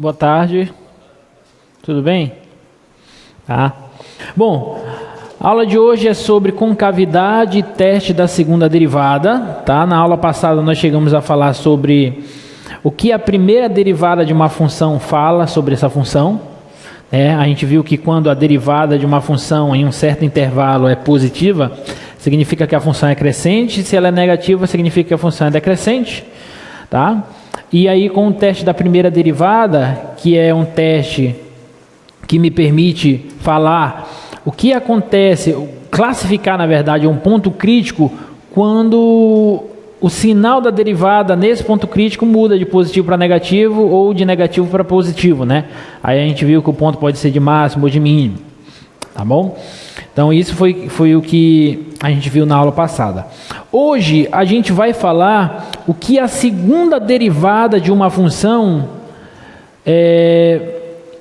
Boa tarde. Tudo bem? Tá. Bom, a aula de hoje é sobre concavidade e teste da segunda derivada, tá? Na aula passada nós chegamos a falar sobre o que a primeira derivada de uma função fala sobre essa função. A gente viu que quando a derivada de uma função em um certo intervalo é positiva, significa que a função é crescente. Se ela é negativa, significa que a função é decrescente, tá? E aí com o teste da primeira derivada, que é um teste que me permite falar o que acontece, classificar na verdade um ponto crítico quando o sinal da derivada nesse ponto crítico muda de positivo para negativo ou de negativo para positivo, né? Aí a gente viu que o ponto pode ser de máximo ou de mínimo, tá bom? Então isso foi o que a gente viu na aula passada. Hoje a gente vai falar o que a segunda derivada de uma função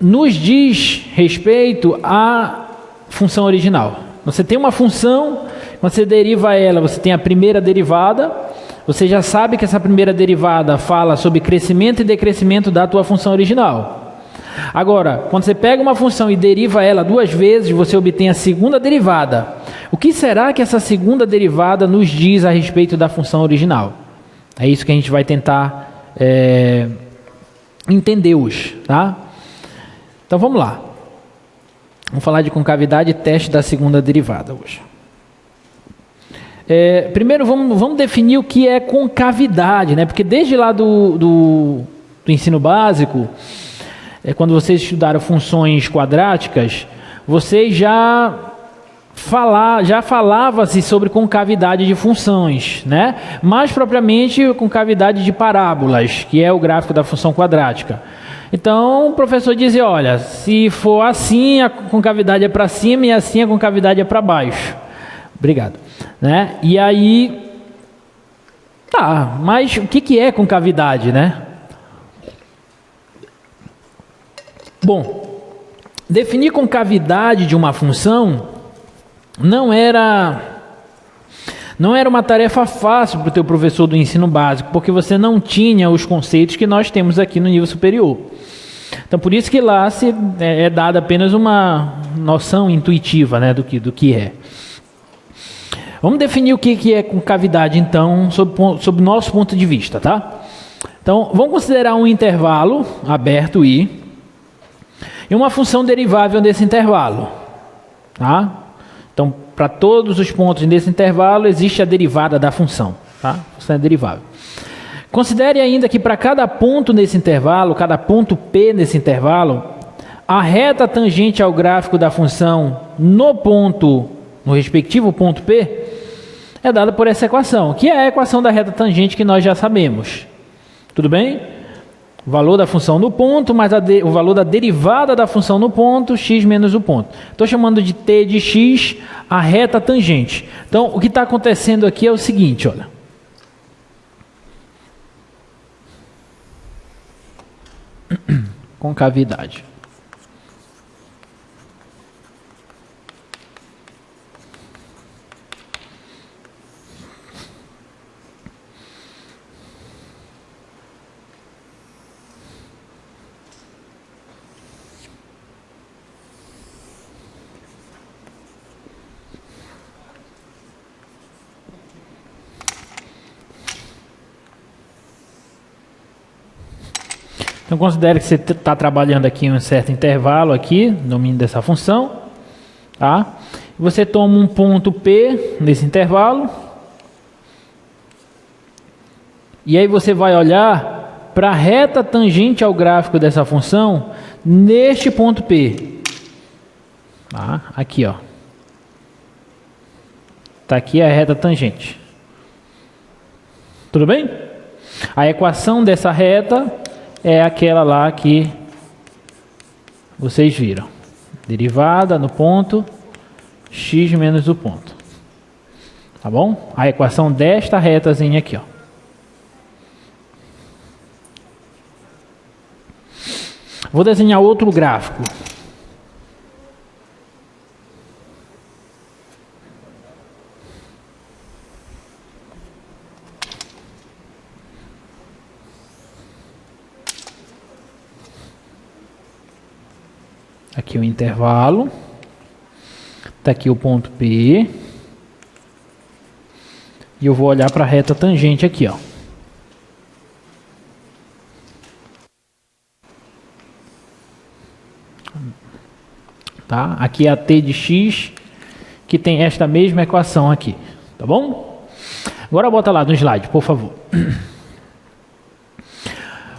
nos diz respeito à função original. Você tem uma função, quando você deriva ela, você tem a primeira derivada, você já sabe que essa primeira derivada fala sobre crescimento e decrescimento da tua função original. Agora, quando você pega uma função e deriva ela duas vezes, você obtém a segunda derivada. O que será que essa segunda derivada nos diz a respeito da função original? É isso que a gente vai tentar entender hoje, tá? Então vamos lá. Vamos falar de concavidade e teste da segunda derivada hoje. Primeiro vamos definir o que é concavidade, né? Porque desde lá do ensino básico, quando vocês estudaram funções quadráticas, vocês já falava-se sobre concavidade de funções, né? Mais propriamente concavidade de parábolas, que é o gráfico da função quadrática. Então o professor dizia, olha, se for assim a concavidade é para cima e assim a concavidade é para baixo. Obrigado. Né? E aí, mas o que é concavidade, né? Bom, definir concavidade de uma função não era uma tarefa fácil para o teu professor do ensino básico, porque você não tinha os conceitos que nós temos aqui no nível superior. Então, por isso que lá é dada apenas uma noção intuitiva, né, do que é. Vamos definir o que é concavidade, então, sob nosso ponto de vista, tá? Então, vamos considerar um intervalo aberto I e uma função derivável desse intervalo, tá? Então, para todos os pontos desse intervalo, existe a derivada da função, tá? A função é derivável. Considere ainda que para cada ponto nesse intervalo, cada ponto P nesse intervalo, a reta tangente ao gráfico da função no respectivo ponto P, é dada por essa equação, que é a equação da reta tangente que nós já sabemos. Tudo bem? O valor da função no ponto, mais o valor da derivada da função no ponto, x menos o ponto. Estou chamando de t de x a reta tangente. Então, o que está acontecendo aqui é o seguinte, olha. Concavidade. Então, considere que você está trabalhando aqui em um certo intervalo aqui, no domínio dessa função, tá? Você toma um ponto P nesse intervalo, e aí você vai olhar para a reta tangente ao gráfico dessa função neste ponto P. Tá? Aqui, ó. Está aqui a reta tangente. Tudo bem? A equação dessa reta é aquela lá que vocês viram. Derivada no ponto x menos o ponto. Tá bom? A equação desta retazinha aqui, ó. Vou desenhar outro gráfico. Aqui o intervalo. Está aqui o ponto P. E eu vou olhar para a reta tangente aqui, ó. Tá? Aqui é a t de x, que tem esta mesma equação aqui. Tá bom? Agora bota lá no slide, por favor.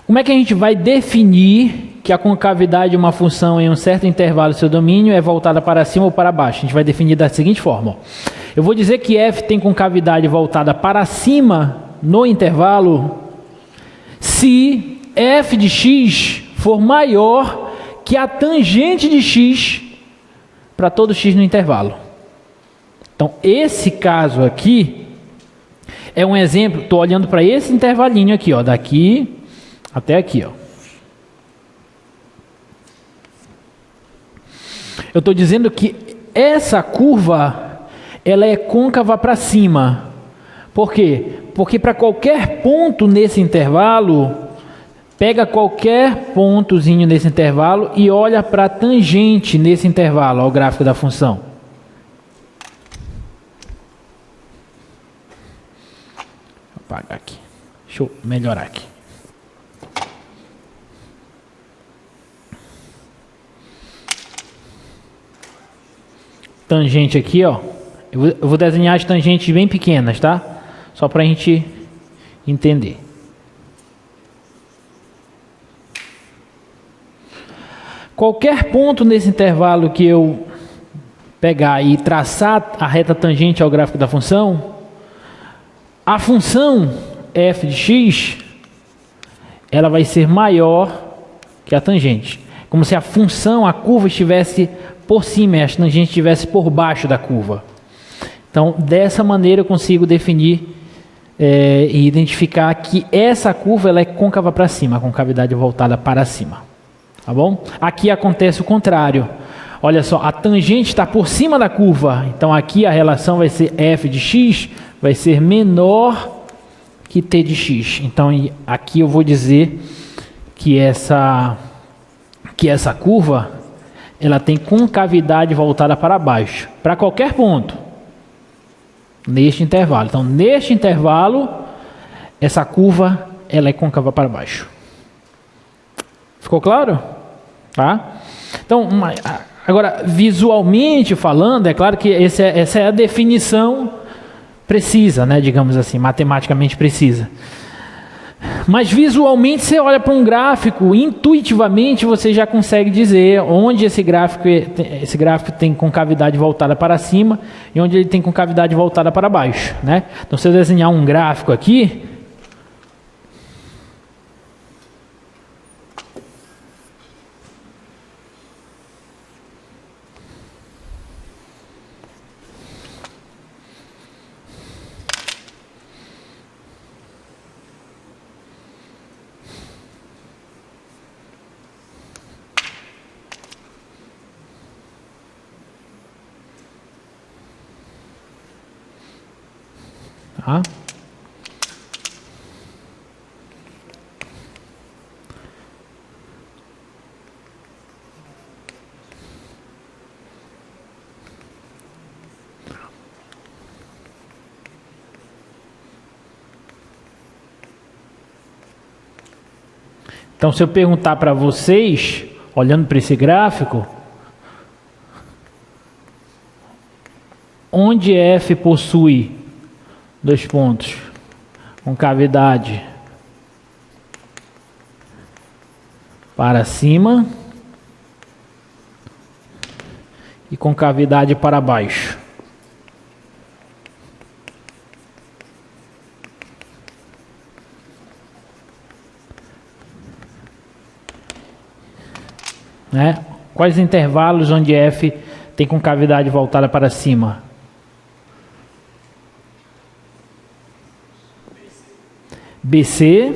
Como é que a gente vai definir que a concavidade de uma função em um certo intervalo do seu domínio é voltada para cima ou para baixo? A gente vai definir da seguinte forma. Ó. Eu vou dizer que f tem concavidade voltada para cima no intervalo se f de x for maior que a tangente de x para todo x no intervalo. Então, esse caso aqui é um exemplo. Estou olhando para esse intervalinho aqui, ó, daqui até aqui, ó. Eu estou dizendo que essa curva, ela é côncava para cima. Por quê? Porque para qualquer ponto nesse intervalo, pega qualquer pontozinho nesse intervalo e olha para a tangente nesse intervalo, ó, o gráfico da função. Vou apagar aqui. Deixa eu melhorar aqui. Tangente aqui, ó. Eu vou desenhar as tangentes bem pequenas, tá? Só para a gente entender. Qualquer ponto nesse intervalo que eu pegar e traçar a reta tangente ao gráfico da função, a função f de x, ela vai ser maior que a tangente. Como se a função, a curva estivesse por cima e a tangente estivesse por baixo da curva. Então, dessa maneira eu consigo definir e identificar que essa curva ela é côncava para cima, a concavidade voltada para cima. Tá bom? Aqui acontece o contrário. Olha só, a tangente está por cima da curva. Então, aqui a relação vai ser f de x vai ser menor que t de x. Então, aqui eu vou dizer que essa curva ela tem concavidade voltada para baixo, para qualquer ponto, neste intervalo. Então, neste intervalo, essa curva ela é côncava para baixo. Ficou claro? Tá? Então, agora, visualmente falando, é claro que essa é a definição precisa, né? Digamos assim, matematicamente precisa. Mas visualmente você olha para um gráfico, intuitivamente você já consegue dizer onde esse gráfico tem concavidade voltada para cima e onde ele tem concavidade voltada para baixo, né? Então, se eu desenhar um gráfico aqui, tá? Então, se eu perguntar para vocês, olhando para esse gráfico, onde f possui dois pontos, concavidade para cima e concavidade para baixo. Né? Quais intervalos onde f tem concavidade voltada para cima? BC,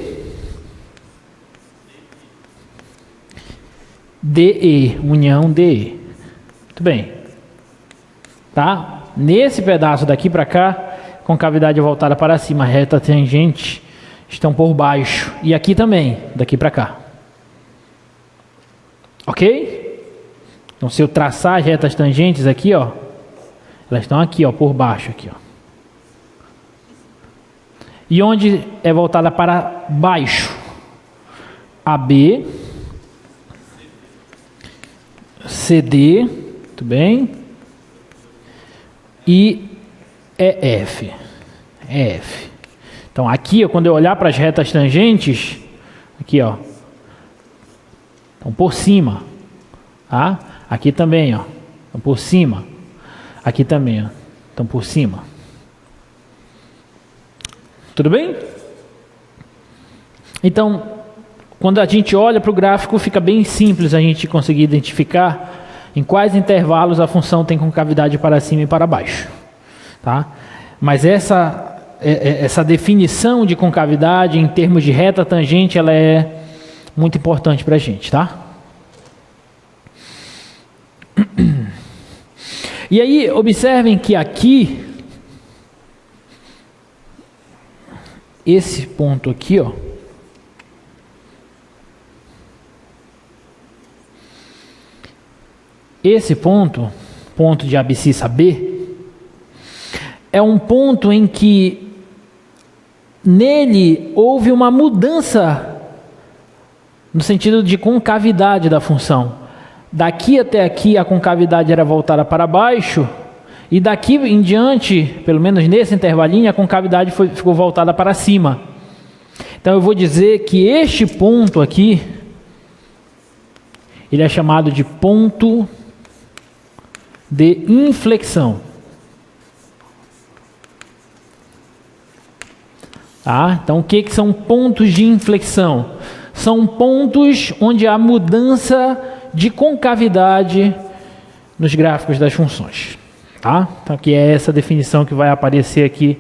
DE, união DE. Muito bem. Tá? Nesse pedaço daqui para cá, concavidade voltada para cima, reta tangente estão por baixo. E aqui também, daqui para cá. Ok? Então, se eu traçar as retas tangentes aqui, ó, elas estão aqui, ó, por baixo, aqui, ó. E onde é voltada para baixo? AB, CD, muito bem, e EF. EF. Então, aqui, ó, quando eu olhar para as retas tangentes, aqui, ó, estão por cima, tá? Aqui também, ó, estão por cima. Aqui também, ó, estão por cima. Tudo bem? Então, quando a gente olha para o gráfico, fica bem simples a gente conseguir identificar em quais intervalos a função tem concavidade para cima e para baixo, tá? Mas essa definição de concavidade em termos de reta tangente, ela é muito importante para a gente, tá? E aí, observem que aqui, esse ponto aqui, ó, esse ponto de abscissa B, é um ponto em que nele houve uma mudança no sentido de concavidade da função. Daqui até aqui a concavidade era voltada para baixo, e daqui em diante, pelo menos nesse intervalinho, a concavidade ficou voltada para cima. Então eu vou dizer que este ponto aqui, ele é chamado de ponto de inflexão. Tá? Então o que são pontos de inflexão? São pontos onde há mudança de concavidade nos gráficos das funções. Tá? Então aqui é essa definição que vai aparecer aqui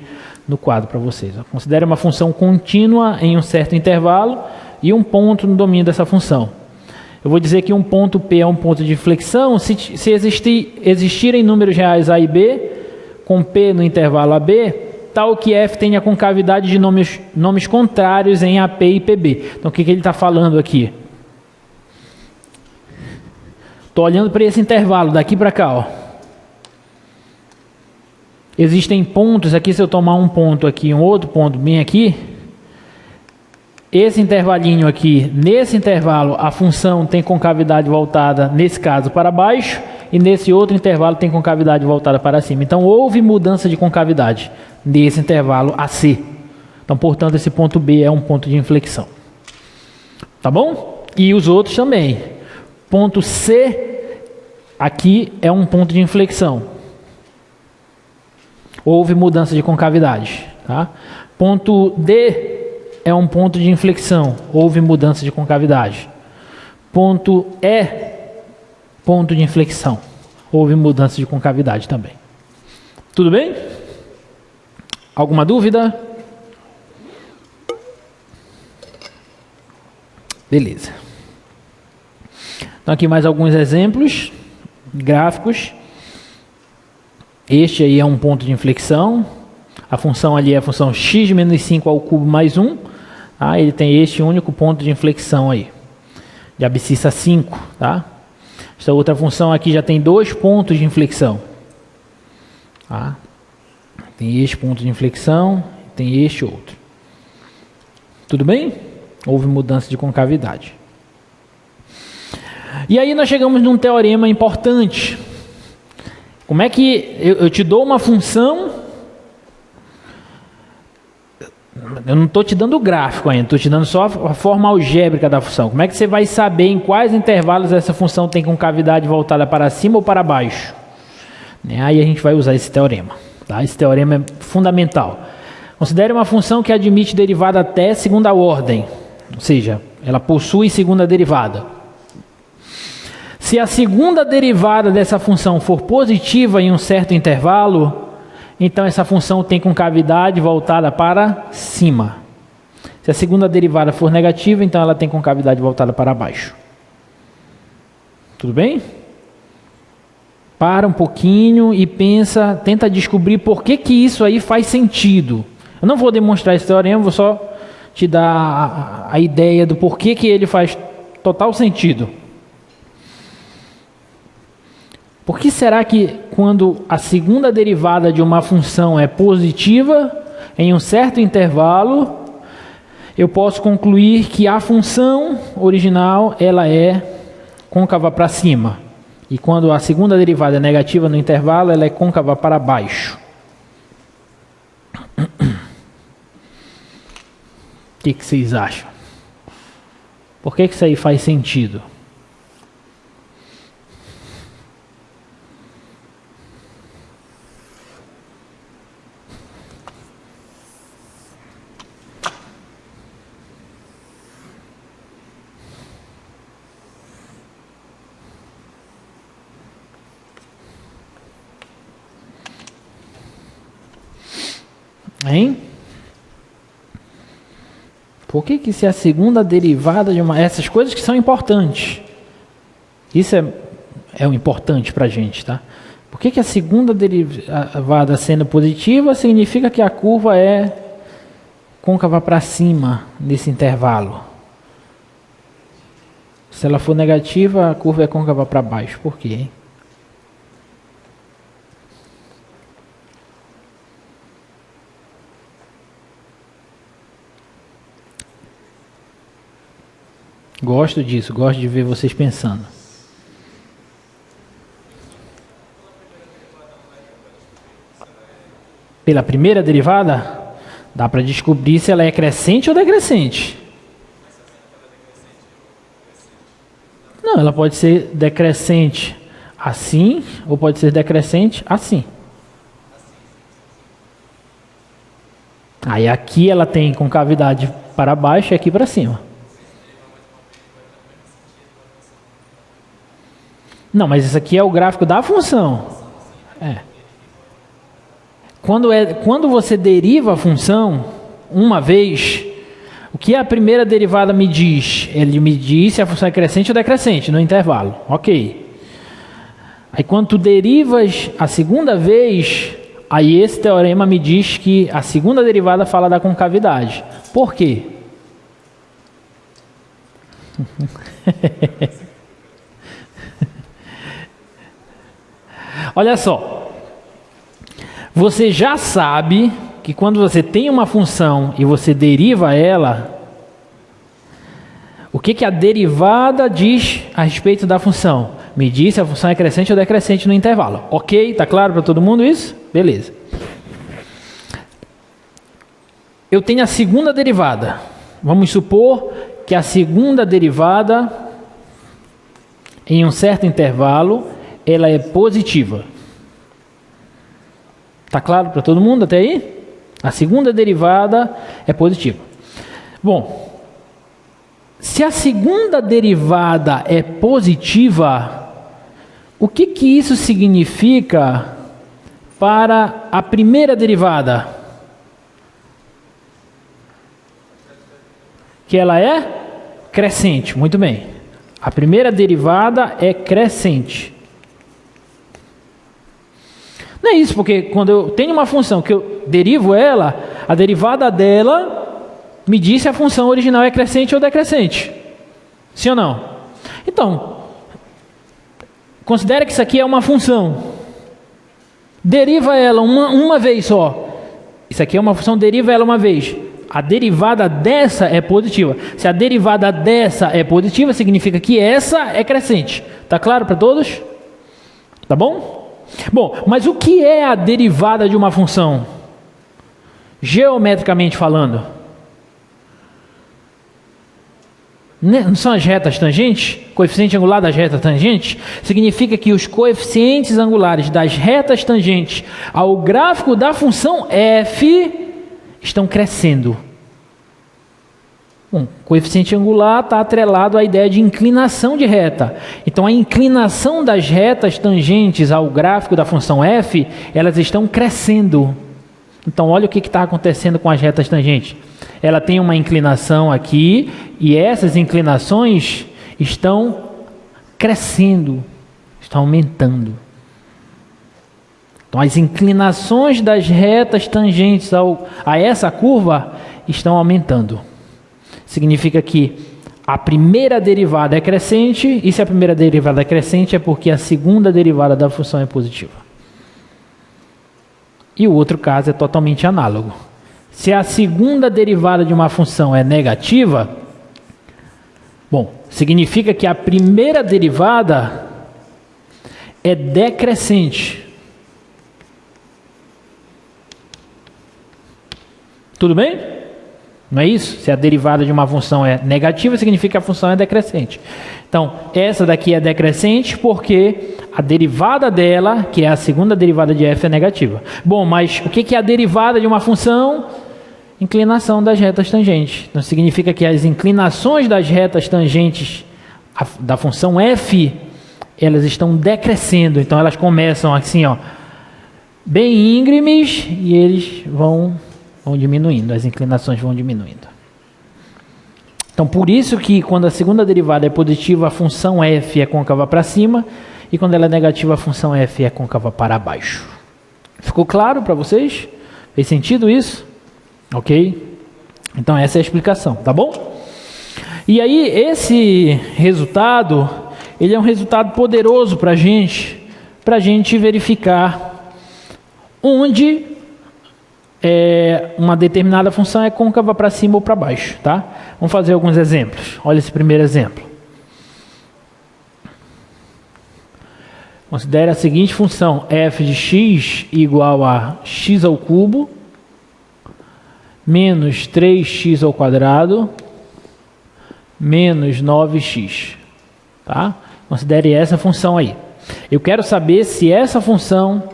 no quadro para vocês. Considere uma função contínua em um certo intervalo e um ponto no domínio dessa função. Eu vou dizer que um ponto P é um ponto de inflexão se existirem números reais A e B, com P no intervalo AB, tal que F tenha concavidade de nomes contrários em AP e PB. Então o que ele está falando aqui? Estou olhando para esse intervalo, daqui para cá, ó. Existem pontos aqui, se eu tomar um ponto aqui, um outro ponto bem aqui, esse intervalinho aqui, nesse intervalo, a função tem concavidade voltada, nesse caso, para baixo, e nesse outro intervalo tem concavidade voltada para cima. Então, houve mudança de concavidade nesse intervalo AC. Então, portanto, esse ponto B é um ponto de inflexão. Tá bom? E os outros também. Ponto C, aqui é um ponto de inflexão. Houve mudança de concavidade. Tá? Ponto D é um ponto de inflexão. Houve mudança de concavidade. Ponto E, ponto de inflexão. Houve mudança de concavidade também. Tudo bem? Alguma dúvida? Beleza. Então aqui mais alguns exemplos gráficos. Este aí é um ponto de inflexão. A função ali é a função x menos 5 ao cubo mais 1. Tá? Ele tem este único ponto de inflexão aí, de abscissa 5. Tá? Esta outra função aqui já tem 2 pontos de inflexão. Tá? Tem este ponto de inflexão, tem este outro. Tudo bem? Houve mudança de concavidade. E aí nós chegamos num teorema importante. Como é que eu te dou uma função? Eu não estou te dando o gráfico ainda, estou te dando só a forma algébrica da função. Como é que você vai saber em quais intervalos essa função tem concavidade voltada para cima ou para baixo? Aí a gente vai usar esse teorema. Tá? Esse teorema é fundamental. Considere uma função que admite derivada até segunda ordem, ou seja, ela possui segunda derivada. Se a segunda derivada dessa função for positiva em um certo intervalo, então essa função tem concavidade voltada para cima. Se a segunda derivada for negativa, então ela tem concavidade voltada para baixo. Tudo bem? Para um pouquinho e pensa, tenta descobrir por que isso aí faz sentido. Eu não vou demonstrar esse teorema, vou só te dar a ideia do porquê que ele faz total sentido. Por que será que quando a segunda derivada de uma função é positiva, em um certo intervalo, eu posso concluir que a função original ela é côncava para cima? E quando a segunda derivada é negativa no intervalo, ela é côncava para baixo. O que vocês acham? Por que isso aí faz sentido? Hein? Por que se a segunda derivada de uma... Essas coisas que são importantes. Isso é o importante para a gente, tá? Por que a segunda derivada sendo positiva significa que a curva é côncava para cima nesse intervalo? Se ela for negativa, a curva é côncava para baixo. Por quê, hein? Gosto disso, gosto de ver vocês pensando. Pela primeira derivada, dá para descobrir se ela é crescente ou decrescente. Não, ela pode ser decrescente assim, ou pode ser decrescente assim. Aí aqui ela tem concavidade para baixo e aqui para cima. Não, mas isso aqui é o gráfico da função. Quando você deriva a função uma vez, o que a primeira derivada me diz? Ele me diz se a função é crescente ou decrescente no intervalo. Ok. Aí quando tu derivas a segunda vez, aí esse teorema me diz que a segunda derivada fala da concavidade. Por quê? Olha só, você já sabe que quando você tem uma função e você deriva ela, o que a derivada diz a respeito da função? Me diz se a função é crescente ou decrescente no intervalo. Ok? Tá claro para todo mundo isso? Beleza. Eu tenho a segunda derivada. Vamos supor que a segunda derivada, em um certo intervalo, ela é positiva. Tá claro para todo mundo até aí? A segunda derivada é positiva. Bom, se a segunda derivada é positiva, o que isso significa para a primeira derivada? Que ela é crescente. Muito bem. A primeira derivada é crescente. Não é isso, porque quando eu tenho uma função que eu derivo ela, a derivada dela me diz se a função original é crescente ou decrescente. Sim ou não? Então, considere que isso aqui é uma função. Deriva ela uma vez só. Isso aqui é uma função, deriva ela uma vez. A derivada dessa é positiva. Se a derivada dessa é positiva, significa que essa é crescente. Tá claro para todos? Tá bom? Bom, mas o que é a derivada de uma função? Geometricamente falando. Não são as retas tangentes? Coeficiente angular das retas tangentes? Significa que os coeficientes angulares das retas tangentes ao gráfico da função f estão crescendo. Bom, coeficiente angular está atrelado à ideia de inclinação de reta. Então, a inclinação das retas tangentes ao gráfico da função f, elas estão crescendo. Então, olha o que está acontecendo com as retas tangentes. Ela tem uma inclinação aqui e essas inclinações estão crescendo, estão aumentando. Então, as inclinações das retas tangentes a essa curva estão aumentando. Significa que a primeira derivada é crescente, e se a primeira derivada é crescente é porque a segunda derivada da função é positiva. E o outro caso é totalmente análogo. Se a segunda derivada de uma função é negativa, bom, significa que a primeira derivada é decrescente. Tudo bem? Não é isso? Se a derivada de uma função é negativa, significa que a função é decrescente. Então, essa daqui é decrescente porque a derivada dela, que é a segunda derivada de f, é negativa. Bom, mas o que é a derivada de uma função? Inclinação das retas tangentes. Então, significa que as inclinações das retas tangentes da função f, elas estão decrescendo. Então, elas começam assim, ó, bem íngremes, e eles vão diminuindo, as inclinações vão diminuindo. Então, por isso que quando a segunda derivada é positiva, a função f é côncava para cima, e quando ela é negativa, a função f é côncava para baixo. Ficou claro para vocês? Fez sentido isso? Ok? Então, essa é a explicação, tá bom? E aí, esse resultado, ele é um resultado poderoso para a gente verificar onde uma determinada função é côncava para cima ou para baixo, tá? Vamos fazer alguns exemplos. Olha esse primeiro exemplo. Considere a seguinte função: f de x igual a x ao cubo menos 3x ao quadrado menos 9x. Tá? Considere essa função aí. Eu quero saber se essa função...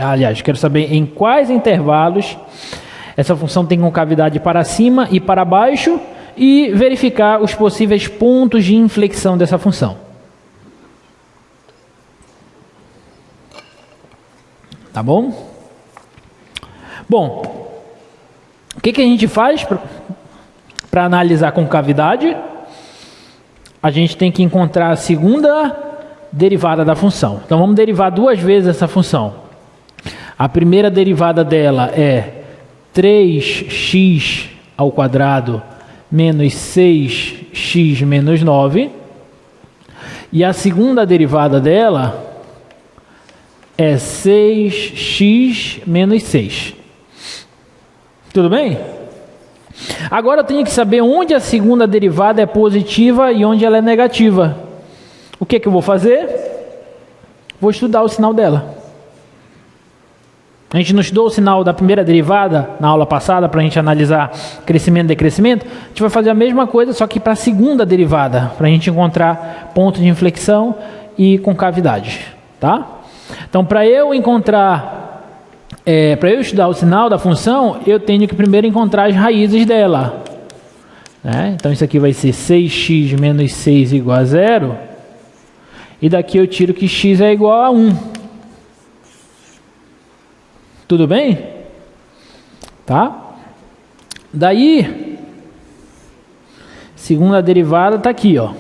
aliás, quero saber em quais intervalos essa função tem concavidade para cima e para baixo e verificar os possíveis pontos de inflexão dessa função. Tá bom? Bom, o que a gente faz para analisar concavidade? A gente tem que encontrar a segunda derivada da função. Então, vamos derivar duas vezes essa função. A primeira derivada dela é 3x ao quadrado menos 6x menos 9. E a segunda derivada dela é 6x menos 6. Tudo bem? Agora eu tenho que saber onde a segunda derivada é positiva e onde ela é negativa. O que eu vou fazer? Vou estudar o sinal dela. A gente não estudou o sinal da primeira derivada na aula passada para a gente analisar crescimento e decrescimento? A gente vai fazer a mesma coisa, só que para a segunda derivada, para a gente encontrar ponto de inflexão e concavidade. Tá? Então, para eu estudar o sinal da função, eu tenho que primeiro encontrar as raízes dela. Então, isso aqui vai ser 6x menos 6 igual a 0. E daqui eu tiro que x é igual a 1. Tudo bem? Tá? Daí, segunda derivada está aqui, ó.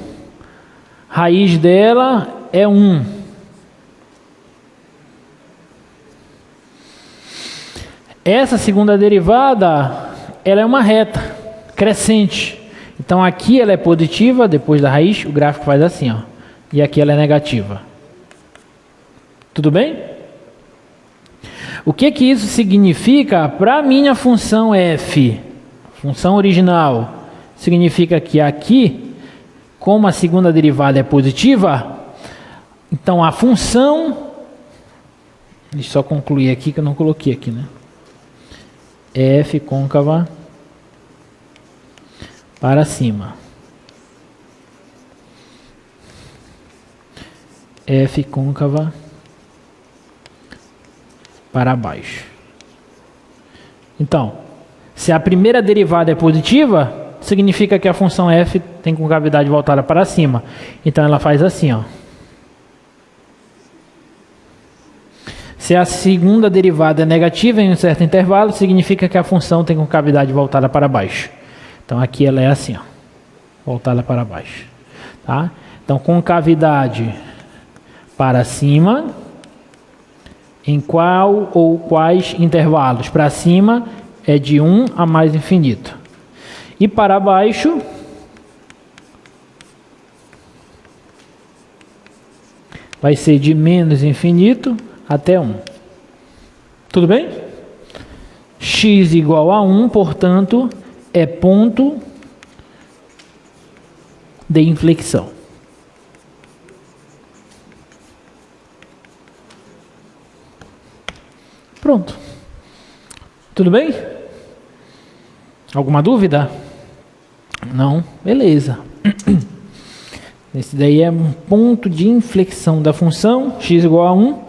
Raiz dela é 1. Essa segunda derivada, ela é uma reta crescente. Então aqui ela é positiva, depois da raiz o gráfico faz assim, ó. E aqui ela é negativa. Tudo bem? O que isso significa para a minha função f? Função original. Significa que aqui, como a segunda derivada é positiva, então a função... Deixa eu só concluir aqui que eu não coloquei aqui, né? F côncava para cima. F côncava para baixo. Então, se a primeira derivada é positiva, significa que a função f tem concavidade voltada para cima. Então ela faz assim, ó. Se a segunda derivada é negativa em um certo intervalo, significa que a função tem concavidade voltada para baixo. Então aqui ela é assim, ó, voltada para baixo. Tá? Então concavidade para cima, em qual ou quais intervalos? Para cima é de 1 a mais infinito. E para baixo, vai ser de menos infinito até 1. Tudo bem? X igual a 1, portanto, é ponto de inflexão. Pronto. Tudo bem? Alguma dúvida? Não? Beleza. Esse daí é um ponto de inflexão da função, x igual a 1,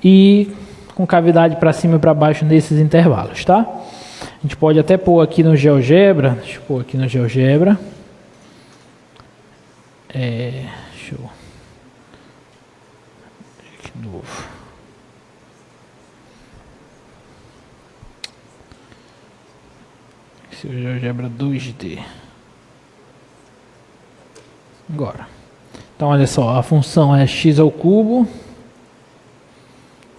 e com cavidade para cima e para baixo nesses intervalos, tá? A gente pode até pôr aqui no GeoGebra, deixa eu pôr aqui no GeoGebra. Deixa eu... de novo. Esse é o GeoGebra 2D. Agora. Então, olha só, a função é x ao cubo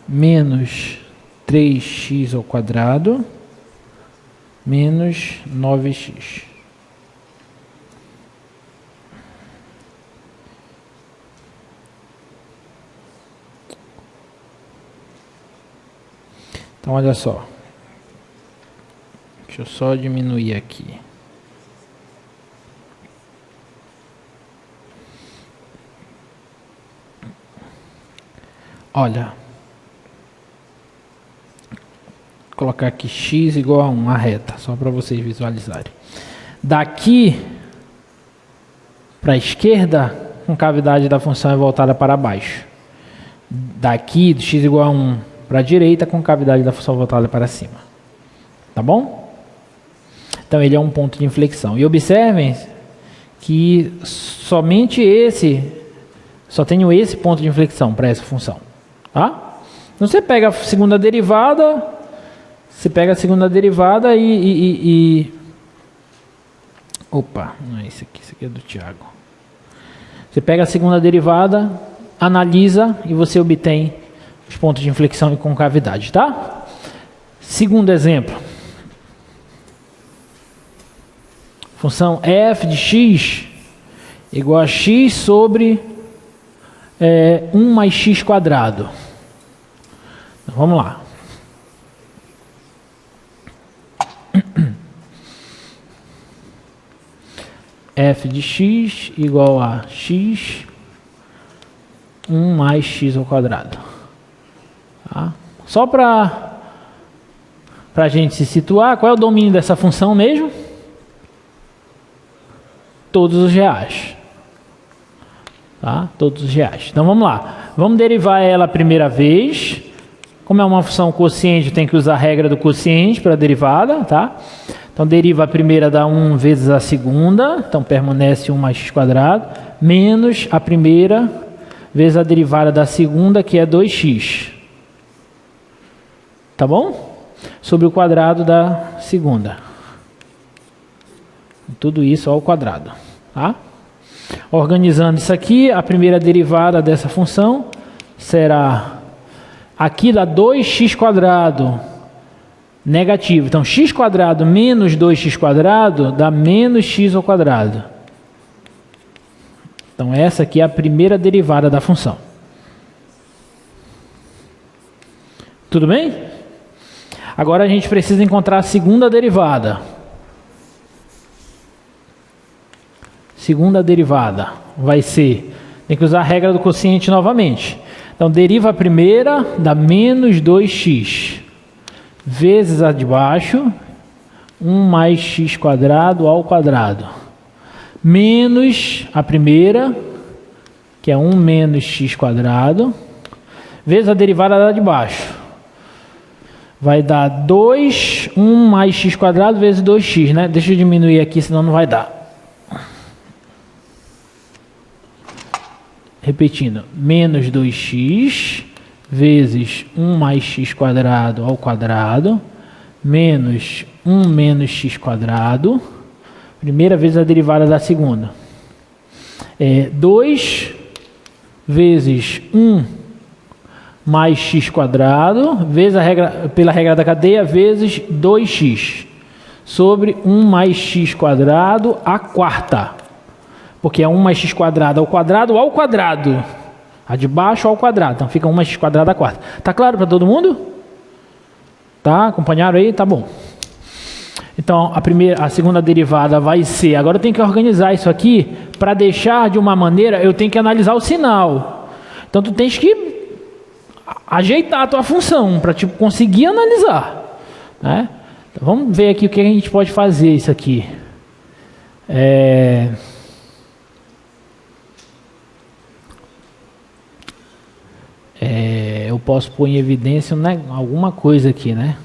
menos 3x ao quadrado menos 9x. Então, olha só. Deixa eu só diminuir aqui. Olha. Vou colocar aqui x igual a 1, a reta, só para vocês visualizarem. Daqui para a esquerda, a cavidade da função é voltada para baixo. Daqui, do x igual a 1 para a direita, com cavidade da função voltada para cima. Tá bom? Então, ele é um ponto de inflexão. E observem que somente só tenho esse ponto de inflexão para essa função. Tá? Então, você pega a segunda derivada, Opa, não é esse aqui é do Tiago. Você pega a segunda derivada, analisa e você obtém os pontos de inflexão e concavidade, tá? Segundo exemplo. Função f de x igual a x sobre 1 mais x quadrado. Então, vamos lá. F de x igual a x 1 mais x ao quadrado. Tá? Só para a gente se situar, qual é o domínio dessa função mesmo? Todos os reais. Tá? Todos os reais. Então vamos lá. Vamos derivar ela a primeira vez. Como é uma função quociente, tem que usar a regra do quociente para a derivada. Tá? Então deriva a primeira dá 1 vezes a segunda. Então permanece 1 mais x quadrado. Menos a primeira vezes a derivada da segunda, que é 2x. Tá bom? Sobre o quadrado da segunda. Tudo isso ao quadrado. Tá? Organizando isso aqui, a primeira derivada dessa função será... Aqui dá 2x quadrado negativo. Então, x quadrado menos 2x quadrado dá menos x ao quadrado. Então, essa aqui é a primeira derivada da função. Tudo bem? Agora a gente precisa encontrar a segunda derivada. Segunda derivada vai ser... Tem que usar a regra do quociente novamente. Então, deriva a primeira, dá menos 2x, vezes a de baixo, 1 mais x quadrado ao quadrado. Menos a primeira, que é 1 menos x quadrado, vezes a derivada da de baixo. Vai dar 2, 1 mais x quadrado vezes 2x, né? Deixa eu diminuir aqui, senão não vai dar. Repetindo, menos 2x vezes 1 mais x quadrado ao quadrado, menos 1 menos x quadrado, primeira vez a derivada da segunda. 2 vezes 1 mais x quadrado, vezes a regra, pela regra da cadeia, vezes 2x, sobre 1 mais x quadrado à quarta. Porque é 1 mais x quadrado ao quadrado, A de baixo ao quadrado. Então fica 1x² à quarta. Tá claro para todo mundo? Tá? Acompanharam aí? Tá bom. Então a segunda derivada vai ser... Agora eu tenho que organizar isso aqui para deixar de uma maneira... Eu tenho que analisar o sinal. Então tu tens que ajeitar a tua função para tipo, conseguir analisar. Né? Então, vamos ver aqui o que a gente pode fazer isso aqui. Eu posso pôr em evidência, né, alguma coisa aqui, né?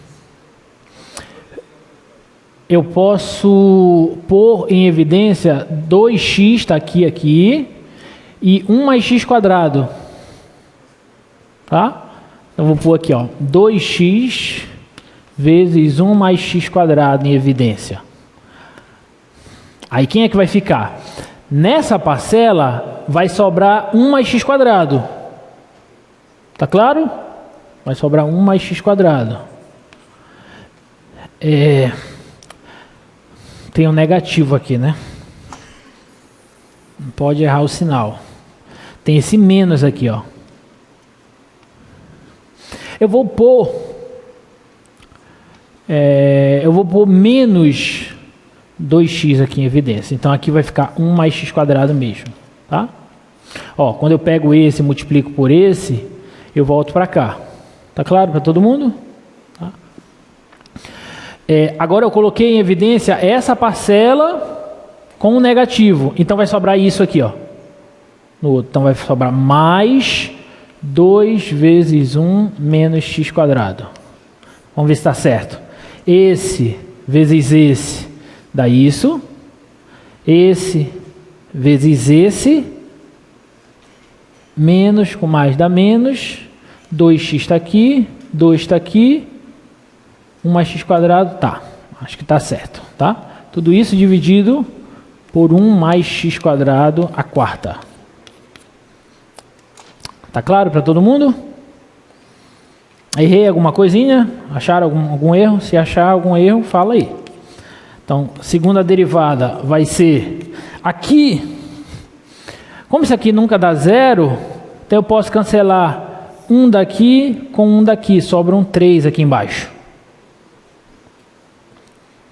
Eu posso pôr em evidência 2x está aqui e 1 mais x². Tá? Então vou pôr aqui, ó, 2x vezes 1 mais x² em evidência. Aí quem é que vai ficar? Nessa parcela vai sobrar 1 mais x². Tá claro? Vai sobrar 1 mais x². Tem um negativo aqui, né? Não pode errar o sinal. Tem esse menos aqui, ó. Eu vou pôr menos 2x aqui em evidência. Então aqui vai ficar 1 mais x² mesmo, tá? Ó, quando eu pego esse e multiplico por esse, eu volto para cá. Tá claro para todo mundo? Tá? Agora eu coloquei em evidência essa parcela com o negativo. Então vai sobrar isso aqui, ó. No outro. Então vai sobrar mais 2 vezes 1 menos x². Vamos ver se está certo. Esse vezes esse dá isso. Esse vezes esse. Menos com mais dá menos. 2x está aqui. 2 está aqui. 1 mais x². Tá. Acho que está certo. Tá? Tudo isso dividido por 1 mais x² à quarta. Tá claro para todo mundo? Errei alguma coisinha? Acharam algum erro? Se achar algum erro, fala aí. Então, segunda derivada vai ser aqui. Como isso aqui nunca dá zero, então eu posso cancelar um daqui com um daqui. Sobra um 3 aqui embaixo.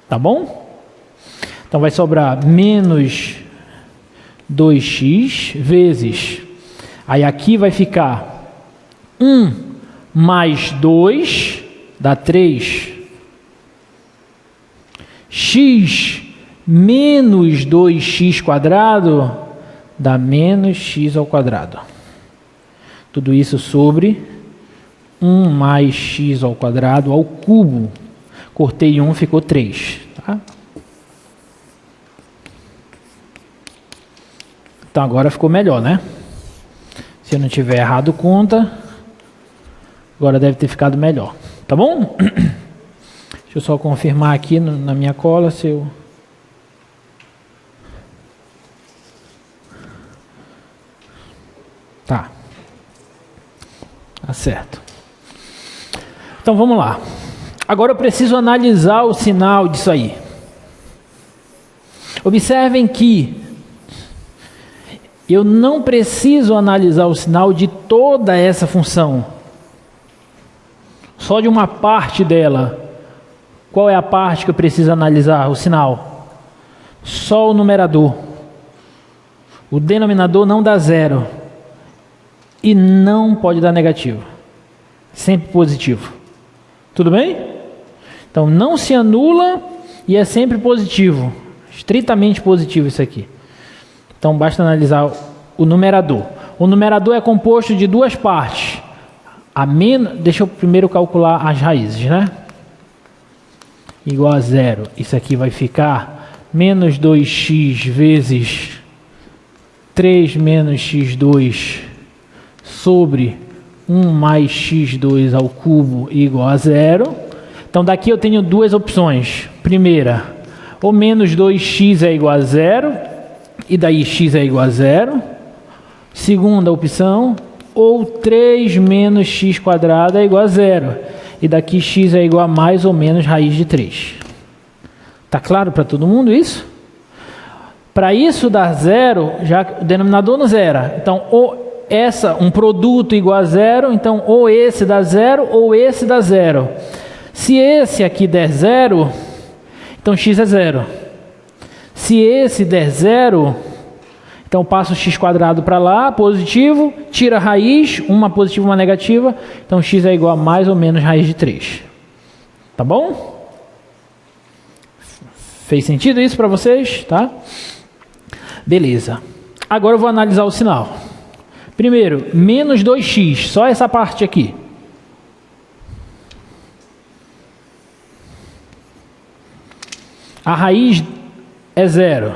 Tá bom? Então vai sobrar menos 2x vezes... Aí aqui vai ficar 1 mais 2, dá 3. X menos 2x², dá menos x². Tudo isso sobre 1 mais x² ao cubo. Cortei 1, ficou 3. Tá? Então agora ficou melhor, né? Se eu não tiver errado conta, agora deve ter ficado melhor. Tá bom? Deixa eu só confirmar aqui na minha cola se eu... Tá. Tá certo. Então vamos lá. Agora eu preciso analisar o sinal disso aí. Observem que eu não preciso analisar o sinal de toda essa função, só de uma parte dela. Qual é a parte que eu preciso analisar o sinal? Só o numerador. O denominador não dá zero e não pode dar negativo, sempre positivo. Tudo bem? Então não se anula e é sempre positivo, estritamente positivo isso aqui. Então basta analisar o numerador. O numerador é composto de duas partes. Deixa eu primeiro calcular as raízes, né? Igual a zero. Isso aqui vai ficar menos 2x vezes 3 menos x2 sobre 1 mais x2 ao cubo igual a zero. Então daqui eu tenho duas opções. Primeira, ou menos 2x é igual a zero. E daí x é igual a zero. Segunda opção, ou 3 menos x² é igual a zero. E daqui x é igual a mais ou menos raiz de 3. Tá claro para todo mundo isso? Para isso dar zero, já o denominador não zera. Então, ou um produto igual a zero, então ou esse dá zero ou esse dá zero. Se esse aqui der zero, então x é zero. Se esse der zero, então passo o x² para lá, positivo, tira a raiz, uma positiva e uma negativa, então x é igual a mais ou menos raiz de 3. Tá bom? Fez sentido isso para vocês? Tá? Beleza. Agora eu vou analisar o sinal. Primeiro, menos 2x, só essa parte aqui. A raiz é zero.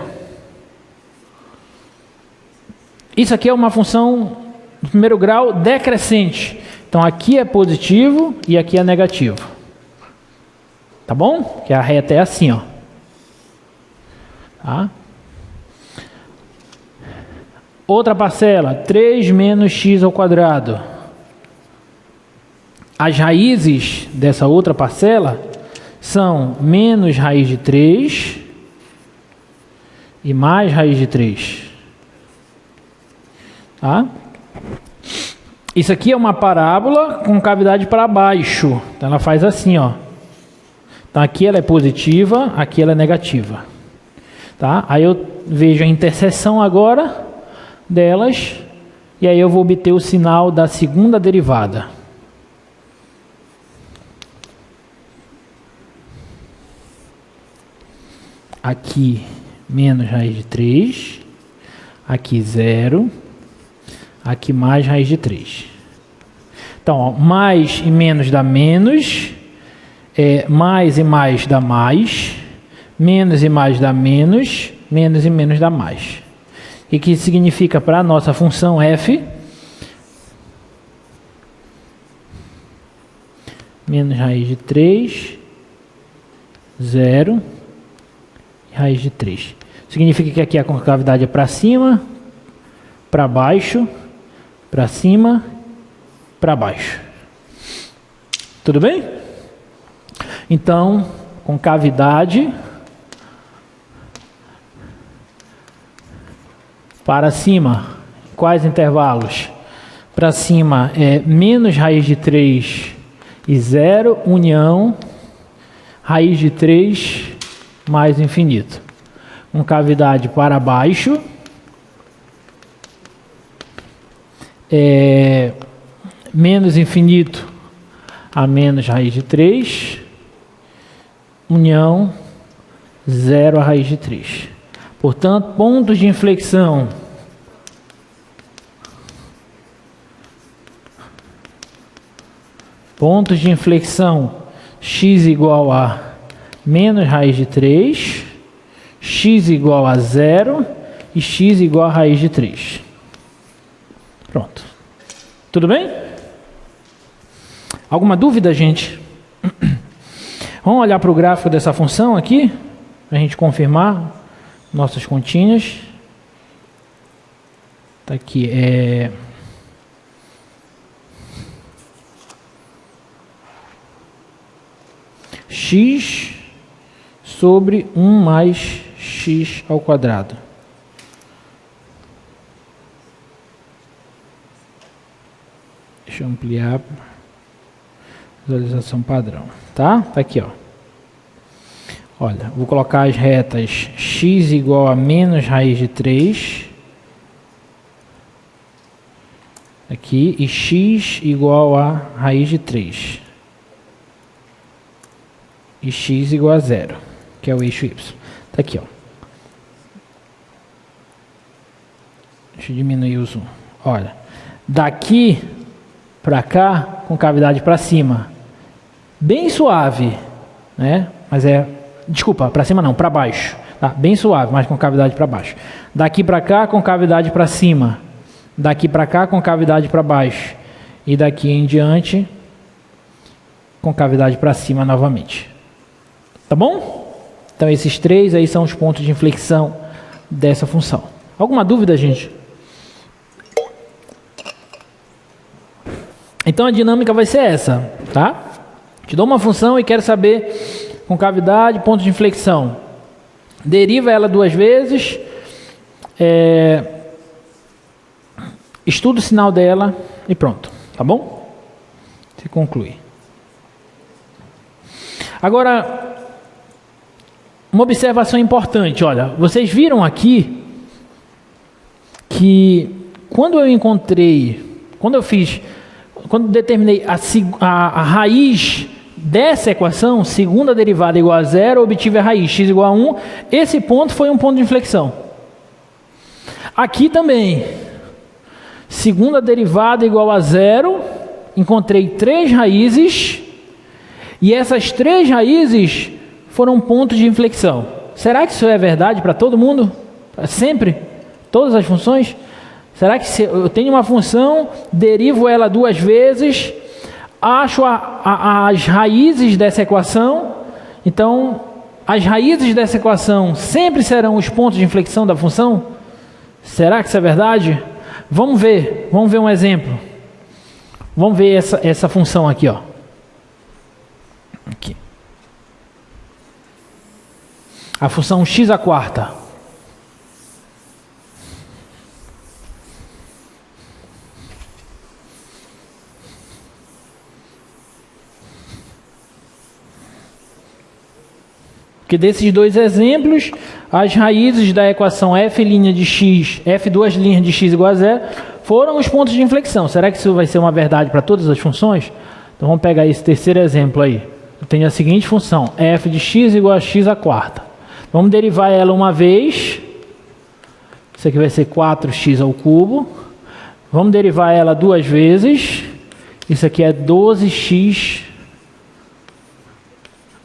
Isso aqui é uma função de primeiro grau decrescente. Então aqui é positivo e aqui é negativo. Tá bom? Que a reta é assim, ó. Tá? Outra parcela, 3 menos x². As raízes dessa outra parcela são menos raiz de 3 e mais raiz de 3. Tá? Isso aqui é uma parábola com cavidade para baixo. Então ela faz assim, ó. Então aqui ela é positiva, aqui ela é negativa. Tá? Aí eu vejo a interseção agora delas, e aí eu vou obter o sinal da segunda derivada. Aqui menos raiz de 3, aqui 0, aqui mais raiz de 3. Então, ó, mais e menos dá menos, mais e mais dá mais, menos e mais dá menos, menos e menos dá mais. E que significa para a nossa função f, menos raiz de 3, 0, e raiz de 3. Significa que aqui a concavidade é para cima, para baixo, para cima, para baixo. Tudo bem? Então, concavidade para cima, quais intervalos? Para cima é menos raiz de 3 e 0, união, raiz de 3 mais infinito. Concavidade para baixo, menos infinito a menos raiz de 3, união, 0 a raiz de 3. Portanto, pontos de inflexão x igual a menos raiz de 3, x igual a 0 e x igual a raiz de 3. Pronto. Tudo bem? Alguma dúvida, gente? Vamos olhar para o gráfico dessa função aqui, para a gente confirmar nossas continhas. Tá aqui, x sobre 1 mais x². Deixa eu ampliar. Visualização padrão. Tá? Tá aqui, ó. Olha, vou colocar as retas x igual a menos raiz de 3. Aqui. E x igual a raiz de 3. E x igual a 0, que é o eixo y. Tá aqui, ó. Deixa eu diminuir o zoom. Olha, daqui para cá, com cavidade para cima. Bem suave, né? Mas desculpa, para cima não, para baixo. Tá? Bem suave, mas com cavidade para baixo. Daqui para cá, com cavidade para cima. Daqui para cá, com cavidade para baixo. E daqui em diante, com cavidade para cima novamente. Tá bom? Então esses três aí são os pontos de inflexão dessa função. Alguma dúvida, gente? Então a dinâmica vai ser essa, tá? Te dou uma função e quero saber concavidade, ponto de inflexão. Deriva ela 2 vezes. estuda o sinal dela e pronto, tá bom? Se conclui. Agora, uma observação importante, olha, vocês viram aqui que quando determinei a raiz dessa equação, segunda derivada igual a zero, obtive a raiz x igual a 1, esse ponto foi um ponto de inflexão. Aqui também, segunda derivada igual a zero, encontrei 3 raízes, e essas 3 raízes foram pontos de inflexão. Será que isso é verdade para todo mundo? Sempre? Todas as funções? Será que se eu tenho uma função, derivo ela 2 vezes, acho as raízes dessa equação, então as raízes dessa equação sempre serão os pontos de inflexão da função? Será que isso é verdade? Vamos ver um exemplo. Vamos ver essa função aqui, ó. Aqui. A função x à quarta. Porque desses 2 exemplos, as raízes da equação f' de x, f duas linhas de x igual a zero, foram os pontos de inflexão. Será que isso vai ser uma verdade para todas as funções? Então vamos pegar esse terceiro exemplo aí. Eu tenho a seguinte função, f de x igual a x à quarta. Vamos derivar ela uma vez. Isso aqui vai ser 4x ao cubo. Vamos derivar ela 2 vezes. Isso aqui é 12x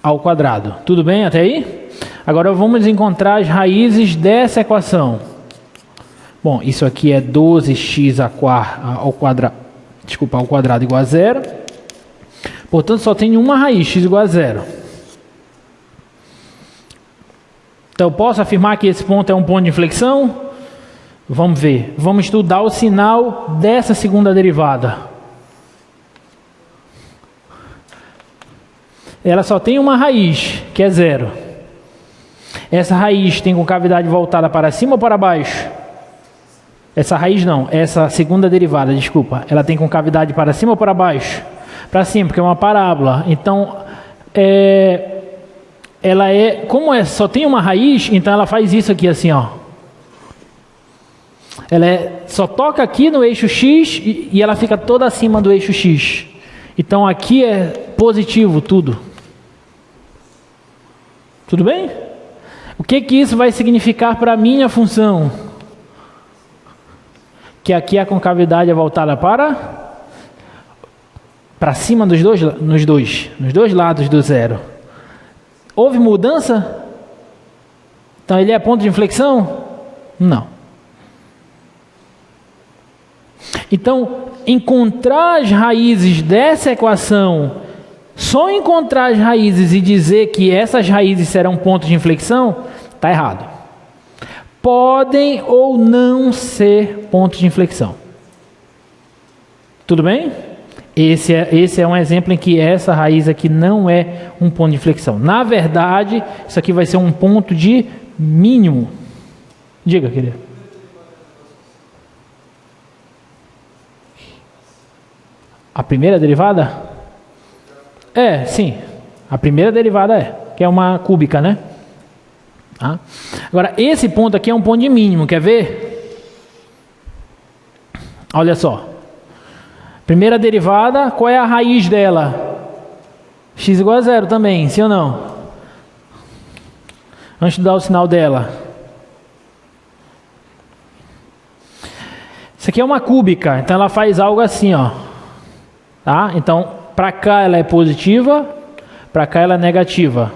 ao quadrado. Tudo bem até aí? Agora vamos encontrar as raízes dessa equação. Bom, isso aqui é 12x ao quadrado igual a zero. Portanto, só tem uma raiz, x igual a zero. Então, eu posso afirmar que esse ponto é um ponto de inflexão? Vamos ver. Vamos estudar o sinal dessa segunda derivada. Ela só tem uma raiz, que é zero. Essa raiz tem concavidade voltada para cima ou para baixo? Essa raiz não, essa segunda derivada, desculpa. Ela tem concavidade para cima ou para baixo? Para cima, porque é uma parábola. Então, só tem uma raiz, então ela faz isso aqui assim, ó. Só toca aqui no eixo x e ela fica toda acima do eixo x. Então aqui é positivo tudo. Tudo bem? O que isso vai significar para a minha função? Que aqui a concavidade é voltada para cima nos dois lados do zero. Houve mudança? Então ele é ponto de inflexão? Não. Então, encontrar as raízes dessa equação, só encontrar as raízes e dizer que essas raízes serão pontos de inflexão, está errado. Podem ou não ser pontos de inflexão. Tudo bem? Esse é um exemplo em que essa raiz aqui não é um ponto de inflexão. Na verdade, isso aqui vai ser um ponto de mínimo. Diga, querido. A primeira derivada? Sim. A primeira derivada que é uma cúbica, né? Tá? Agora, esse ponto aqui é um ponto de mínimo, quer ver? Olha só. Primeira derivada, qual é a raiz dela? X igual a zero também, sim ou não? Vamos estudar o sinal dela. Isso aqui é uma cúbica, então ela faz algo assim, ó. Tá? Então, para cá ela é positiva, para cá ela é negativa.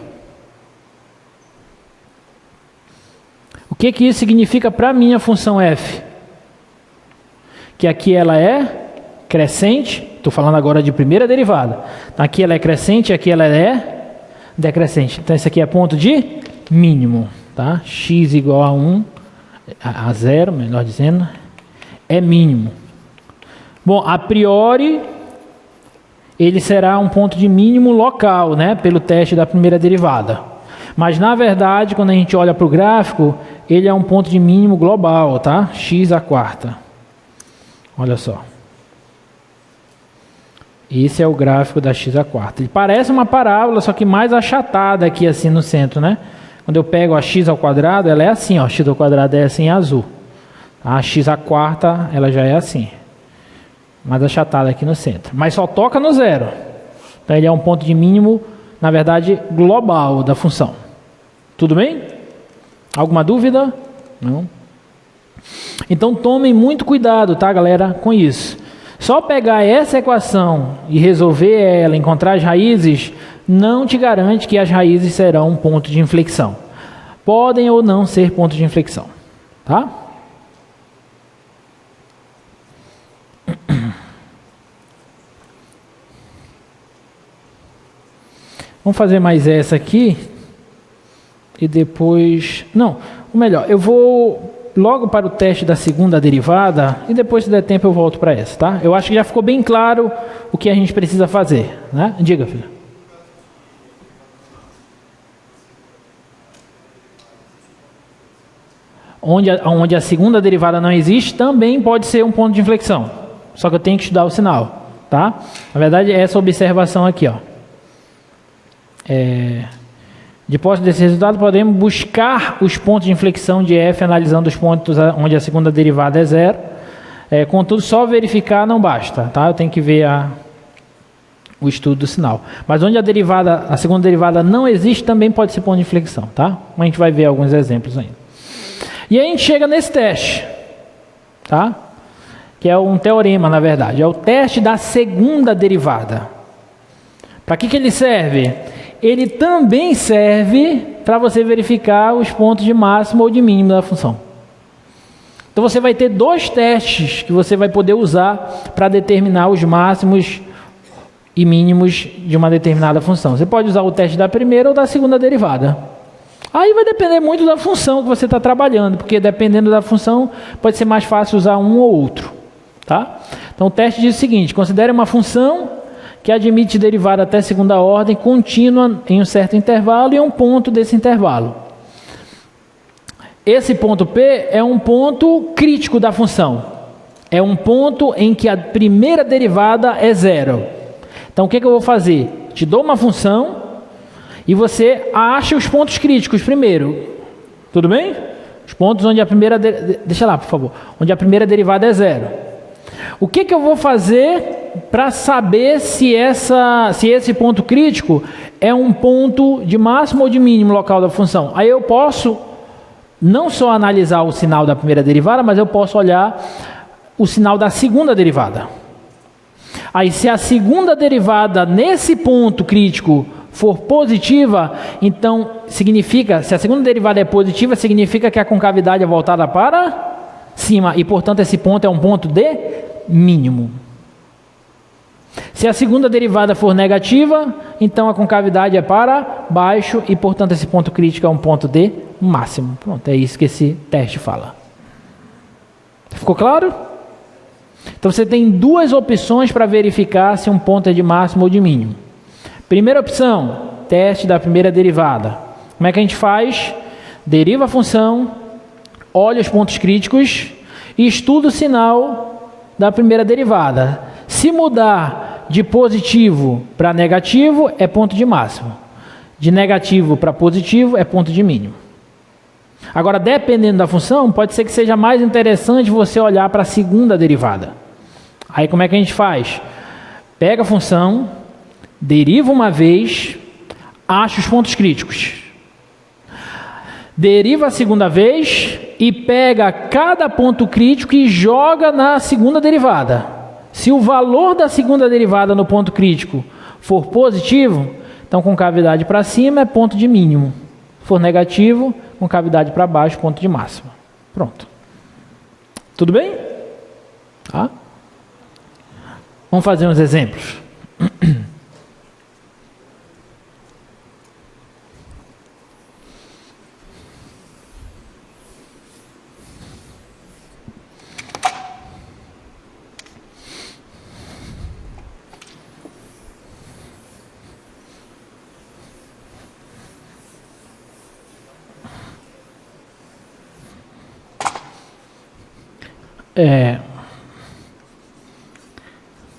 O que isso significa para a minha função f? Que aqui ela é crescente, estou falando agora de primeira derivada. Aqui ela é crescente, aqui ela é decrescente. Então esse aqui é ponto de mínimo, tá? X igual a 1, a 0, melhor dizendo, é mínimo. Bom, a priori, ele será um ponto de mínimo local, né? Pelo teste da primeira derivada. Mas na verdade, quando a gente olha para o gráfico, ele é um ponto de mínimo global, tá? X à quarta. Olha só. Esse é o gráfico da x à quarta. Ele parece uma parábola, só que mais achatada aqui assim no centro, né? Quando eu pego a x ao quadrado, ela é assim, ó. X ao quadrado é assim em azul. A x à quarta, ela já é assim. Mais achatada aqui no centro. Mas só toca no zero. Então ele é um ponto de mínimo, na verdade, global da função. Tudo bem? Alguma dúvida? Não? Então tomem muito cuidado, tá, galera, com isso. Só pegar essa equação e resolver ela, encontrar as raízes, não te garante que as raízes serão um ponto de inflexão. Podem ou não ser ponto de inflexão, tá? Vamos fazer mais essa aqui e depois... Não, ou melhor, eu vou logo para o teste da segunda derivada e depois, se der tempo, eu volto para essa, tá? Eu acho que já ficou bem claro o que a gente precisa fazer, né? Diga, filho. Onde a segunda derivada não existe, também pode ser um ponto de inflexão. Só que eu tenho que estudar o sinal, tá? Na verdade, é essa observação aqui, ó. De posse desse resultado, podemos buscar os pontos de inflexão de f analisando os pontos onde a segunda derivada é zero. Contudo, só verificar não basta, tá? Eu tenho que ver o estudo do sinal. Mas onde a segunda derivada não existe, também pode ser ponto de inflexão, tá? A gente vai ver alguns exemplos ainda. E aí a gente chega nesse teste, tá? Que é um teorema, na verdade. É o teste da segunda derivada. Para que ele serve? Ele também serve para você verificar os pontos de máximo ou de mínimo da função. Então você vai ter dois testes que você vai poder usar para determinar os máximos e mínimos de uma determinada função. Você pode usar o teste da primeira ou da segunda derivada. Aí vai depender muito da função que você está trabalhando, porque dependendo da função pode ser mais fácil usar um ou outro, tá? Então o teste diz o seguinte: considere uma função que admite derivada até segunda ordem contínua em um certo intervalo e um ponto desse intervalo. Esse ponto P é um ponto crítico da função. É um ponto em que a primeira derivada é zero. Então o que eu vou fazer? Te dou uma função e você acha os pontos críticos primeiro. Tudo bem? Os pontos onde a primeira... Deixa lá, por favor. Onde a primeira derivada é zero. O que eu vou fazer para saber se esse ponto crítico é um ponto de máximo ou de mínimo local da função? Aí eu posso não só analisar o sinal da primeira derivada, mas eu posso olhar o sinal da segunda derivada. Aí se a segunda derivada nesse ponto crítico for positiva, então significa, se a segunda derivada é positiva, significa que a concavidade é voltada para cima e, portanto, esse ponto é um ponto de mínimo. Se a segunda derivada for negativa, então a concavidade é para baixo e, portanto, esse ponto crítico é um ponto de máximo. Pronto, é isso que esse teste fala. Ficou claro? Então você tem duas opções para verificar se um ponto é de máximo ou de mínimo. Primeira opção, teste da primeira derivada. Como é que a gente faz? Deriva a função, olha os pontos críticos e estuda o sinal da primeira derivada. Se mudar de positivo para negativo, é ponto de máximo. De negativo para positivo, é ponto de mínimo. Agora, dependendo da função, pode ser que seja mais interessante você olhar para a segunda derivada. Aí como é que a gente faz? Pega a função, deriva uma vez, acha os pontos críticos. Deriva a segunda vez e pega cada ponto crítico e joga na segunda derivada. Se o valor da segunda derivada no ponto crítico for positivo, então concavidade para cima é ponto de mínimo. Se for negativo, concavidade para baixo, ponto de máximo. Pronto. Tudo bem? Tá? Vamos fazer uns exemplos.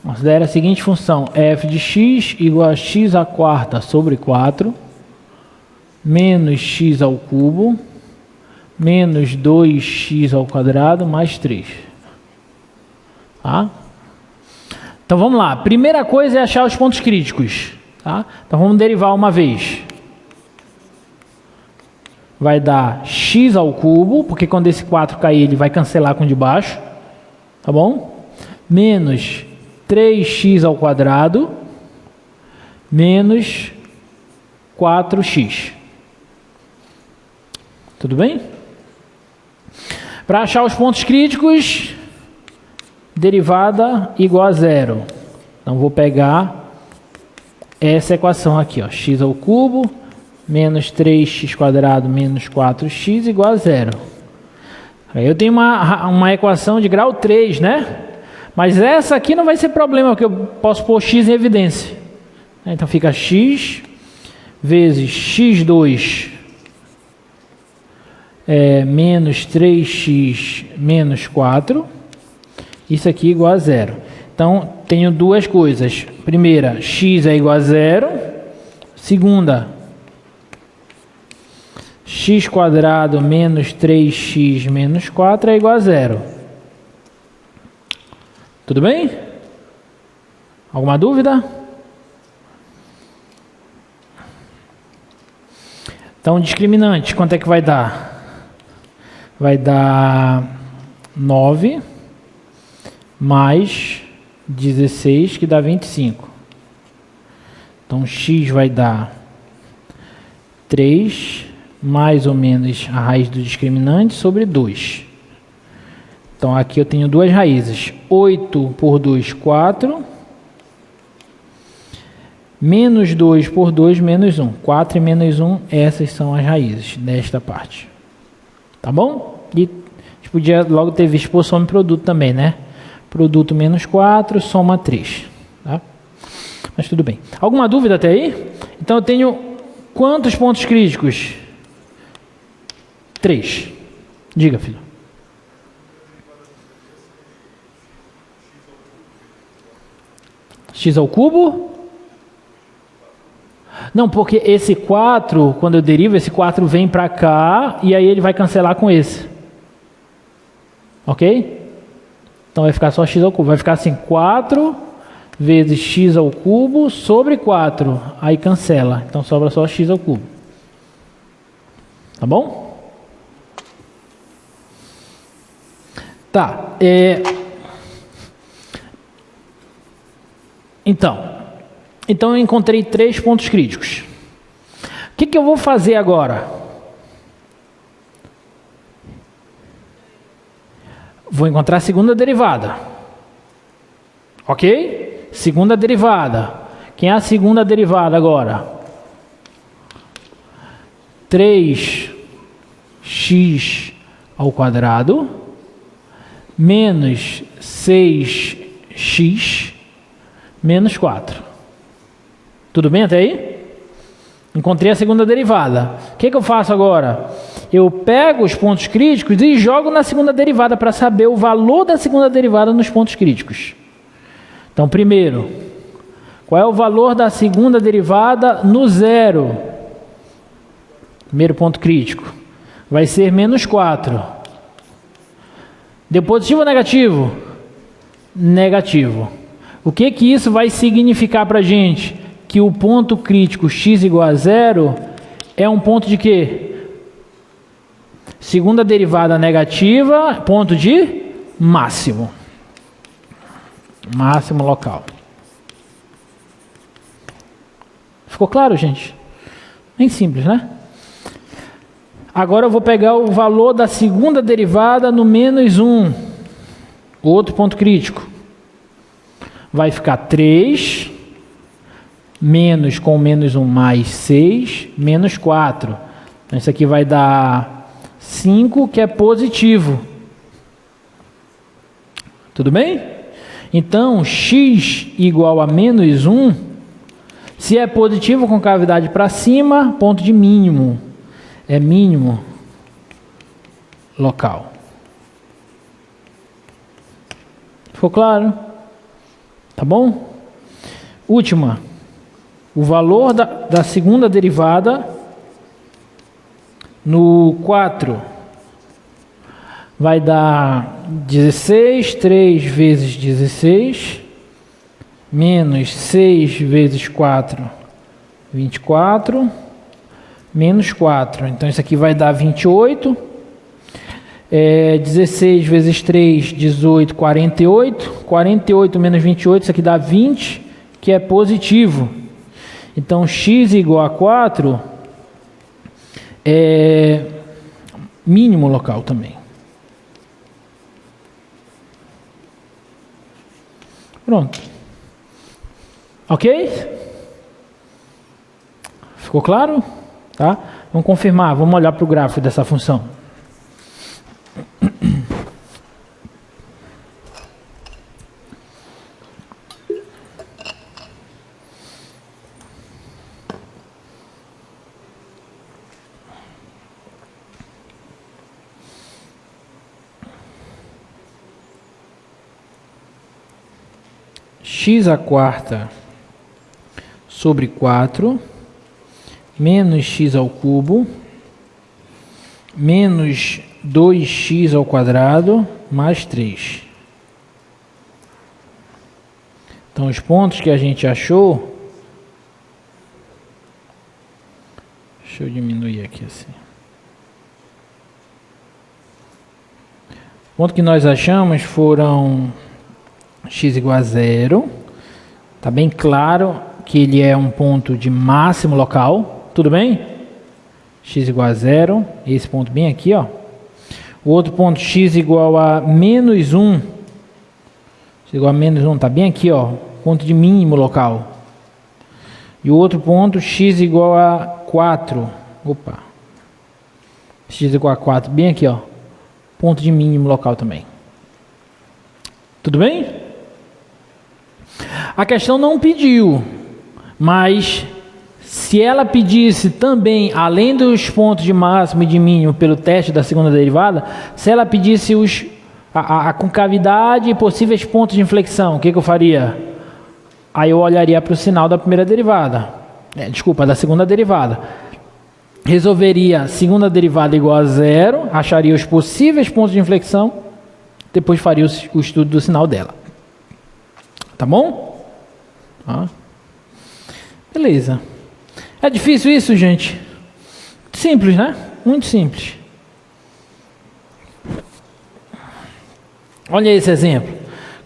Considere a seguinte função: f de x igual a x à quarta sobre 4, menos x ao cubo, menos 2x ao quadrado, mais 3. Tá? Então vamos lá. Primeira coisa é achar os pontos críticos. Tá? Então vamos derivar uma vez. Vai dar x ao cubo, porque quando esse 4 cair, ele vai cancelar com o de baixo. Tá bom? Menos 3x ao quadrado, menos 4x. Tudo bem? Para achar os pontos críticos, derivada igual a zero. Então vou pegar essa equação aqui, ó, x ao cubo menos 3x quadrado menos 4x igual a zero. Aí eu tenho uma equação de grau 3, né? Mas essa aqui não vai ser problema, porque eu posso pôr x em evidência. Então fica x vezes x2 menos 3x menos 4. Isso aqui igual a zero. Então tenho duas coisas. Primeira, x é igual a zero. Segunda, x quadrado menos 3x menos 4 é igual a zero. Tudo bem? Alguma dúvida? Então, discriminante, quanto é que vai dar? Vai dar 9 mais 16, que dá 25. Então, x vai dar 3 mais ou menos a raiz do discriminante sobre 2. Então, aqui eu tenho duas raízes. 8 por 2, 4. Menos 2 por 2, menos 1. 4 e menos 1, essas são as raízes desta parte. Tá bom? E a gente podia logo ter visto por soma e produto também, né? Produto menos 4, soma 3. Tá? Mas tudo bem. Alguma dúvida até aí? Então eu tenho quantos pontos críticos? 3. Diga, filho. X ao cubo? Não, porque esse 4, quando eu derivo, esse 4 vem para cá e aí ele vai cancelar com esse. Ok? Então vai ficar só x ao cubo. Vai ficar assim, 4 vezes x ao cubo sobre 4. Aí cancela. Então sobra só x ao cubo. Tá bom? Tá. Então eu encontrei 3 pontos críticos. O que eu vou fazer agora? Vou encontrar a segunda derivada. Ok? Segunda derivada. Quem é a segunda derivada agora? 3x ao quadrado menos 6x menos 4. Tudo bem até aí? Encontrei a segunda derivada. O que eu faço agora? Eu pego os pontos críticos e jogo na segunda derivada para saber o valor da segunda derivada nos pontos críticos. Então, primeiro, qual é o valor da segunda derivada no zero? Primeiro ponto crítico. Vai ser menos 4. Deu positivo ou negativo? Negativo. O que isso vai significar para a gente? Que o ponto crítico x igual a zero é um ponto de quê? Segunda derivada negativa, ponto de máximo. Máximo local. Ficou claro, gente? Bem simples, né? Agora eu vou pegar o valor da segunda derivada no menos 1. Outro ponto crítico. Vai ficar 3, menos com menos 1 mais 6, menos 4. Então isso aqui vai dar 5, que é positivo. Tudo bem? Então, x igual a menos 1, se é positivo com cavidade para cima, ponto de mínimo. É mínimo local. Ficou claro? Tá Tá bom? Última. O valor da segunda derivada no 4 vai dar 16, 3 vezes 16, menos 6 vezes 4, 24, menos 4. Então, isso aqui vai dar 28. 16 vezes 3, 18, 48. 48 menos 28, isso aqui dá 20, que é positivo. Então, x igual a 4 é mínimo local também. Pronto. Ok? Ficou claro? Tá? Vamos confirmar, vamos olhar para o gráfico dessa função. X à quarta sobre 4 menos x ao cubo menos 2x ao quadrado mais 3. Então, os pontos que a gente achou... Deixa eu diminuir aqui assim. O ponto que nós achamos foram x igual a 0. Está bem claro que ele é um ponto de máximo local. Tudo bem? X igual a 0. Esse ponto bem aqui, ó. O outro ponto, x igual a menos 1. X igual a menos 1, está bem aqui, ó. Ponto de mínimo local. E o outro ponto, x igual a 4. Opa. X igual a 4, bem aqui, ó. Ponto de mínimo local também. Tudo bem? A questão não pediu, mas se ela pedisse também, além dos pontos de máximo e de mínimo pelo teste da segunda derivada, se ela pedisse a concavidade e possíveis pontos de inflexão, o que eu faria? Aí eu olharia para o sinal da primeira derivada. Da segunda derivada. Resolveria a segunda derivada igual a 0, acharia os possíveis pontos de inflexão, depois faria o estudo do sinal dela. Tá bom? Beleza. É difícil isso, gente? Simples, né? Muito simples. Olha esse exemplo.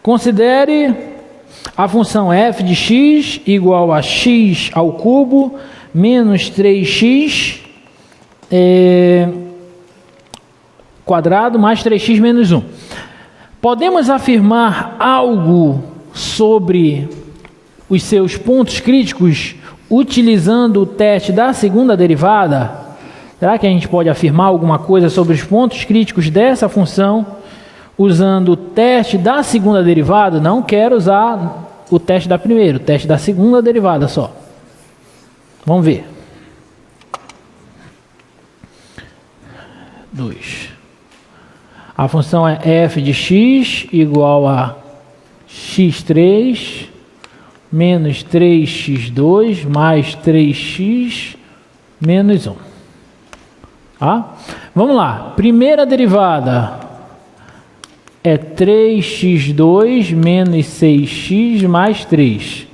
Considere a função f de x igual a x ao cubo menos 3x quadrado mais 3x menos 1. Podemos afirmar algo sobre os seus pontos críticos utilizando o teste da segunda derivada? Será que a gente pode afirmar alguma coisa sobre os pontos críticos dessa função usando o teste da segunda derivada? Não quero usar o teste da primeira, o teste da segunda derivada só. Vamos ver. 2. A função é f de x igual a x3 menos 3x2 mais 3x menos 1. Vamos lá. Primeira derivada é 3x2 menos 6x mais 3.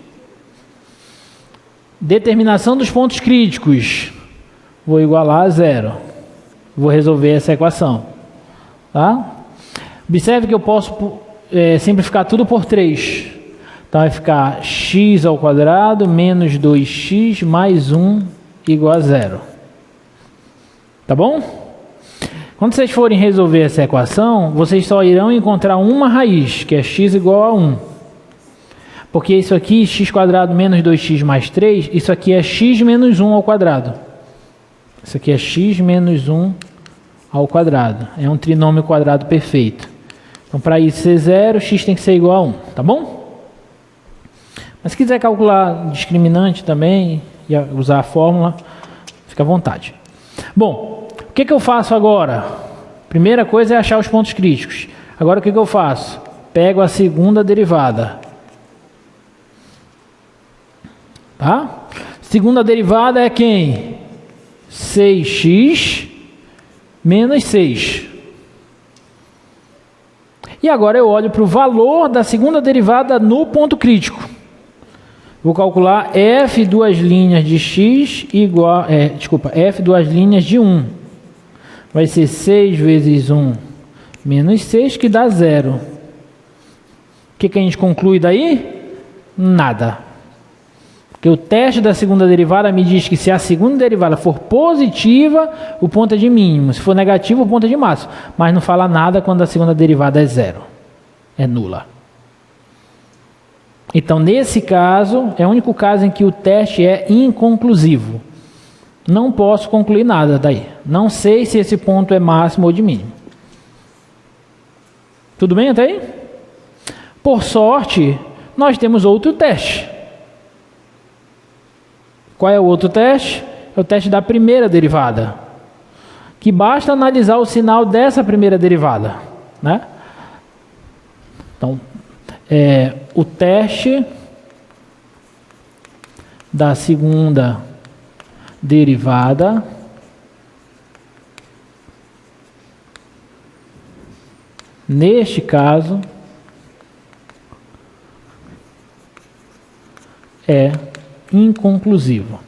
Determinação dos pontos críticos. Vou igualar a 0. Vou resolver essa equação. Observe que eu posso simplificar tudo por 3. Então vai ficar x ao quadrado menos 2x mais 1 igual a 0. Tá bom? Quando vocês forem resolver essa equação, vocês só irão encontrar uma raiz, que é x igual a 1. Porque isso aqui, x quadrado menos 2x mais 3, isso aqui é x menos 1 ao quadrado. Isso aqui é x menos 1 ao quadrado. É um trinômio quadrado perfeito. Então, para isso ser 0, x tem que ser igual a 1. Tá bom? Mas se quiser calcular discriminante também e usar a fórmula, fica à vontade. Bom, o que eu faço agora? Primeira coisa é achar os pontos críticos. Agora o que eu faço? Pego a segunda derivada. Tá? Segunda derivada é quem? 6x menos 6. E agora eu olho para o valor da segunda derivada no ponto crítico. Vou calcular f duas linhas de x igual... f duas linhas de 1. Vai ser 6 vezes 1 menos 6, que dá 0. O que a gente conclui daí? Nada. Porque o teste da segunda derivada me diz que se a segunda derivada for positiva, o ponto é de mínimo. Se for negativo, o ponto é de máximo. Mas não fala nada quando a segunda derivada é 0. É nula. Então, nesse caso, é o único caso em que o teste é inconclusivo. Não posso concluir nada daí. Não sei se esse ponto é máximo ou de mínimo. Tudo bem até aí? Por sorte, nós temos outro teste. Qual é o outro teste? É o teste da primeira derivada. Que basta analisar o sinal dessa primeira derivada, né? Então, o teste da segunda derivada neste caso é inconclusivo.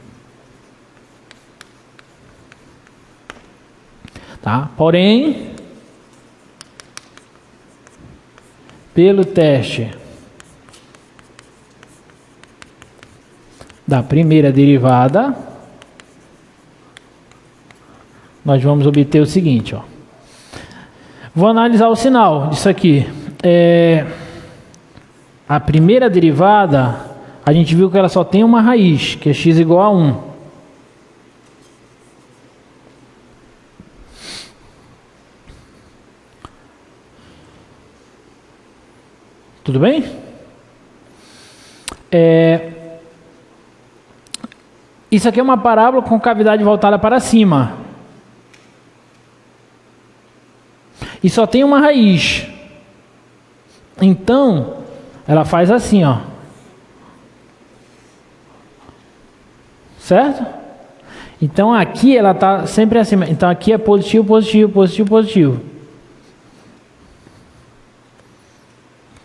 Tá? Porém, pelo teste da primeira derivada, nós vamos obter o seguinte, ó. Vou analisar o sinal disso aqui. A primeira derivada, a gente viu que ela só tem uma raiz, que é x igual a 1. Tudo bem? Isso aqui é uma parábola com cavidade voltada para cima. E só tem uma raiz. Então, ela faz assim, ó. Certo? Então, aqui ela está sempre acima. Então, aqui é positivo, positivo, positivo, positivo.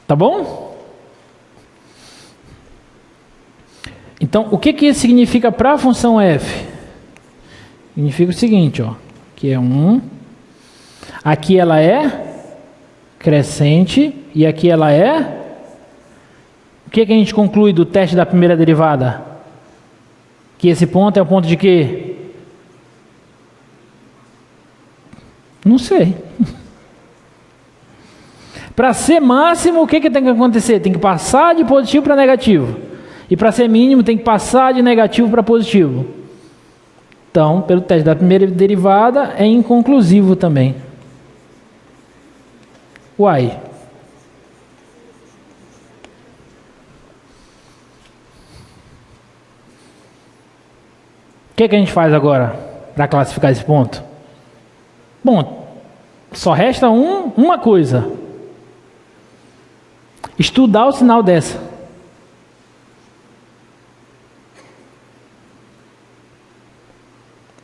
Tá bom? Então, o que isso significa para a função f? Significa o seguinte, ó. Aqui é 1. Aqui ela é crescente. E aqui ela é... O que a gente conclui do teste da primeira derivada? Que esse ponto é o ponto de quê? Não sei. Para ser máximo, o que tem que acontecer? Tem que passar de positivo para negativo. E para ser mínimo, tem que passar de negativo para positivo. Então, pelo teste da primeira derivada, é inconclusivo também. Uai. O que a gente faz agora para classificar esse ponto? Bom, só resta uma coisa. Estudar o sinal dessa.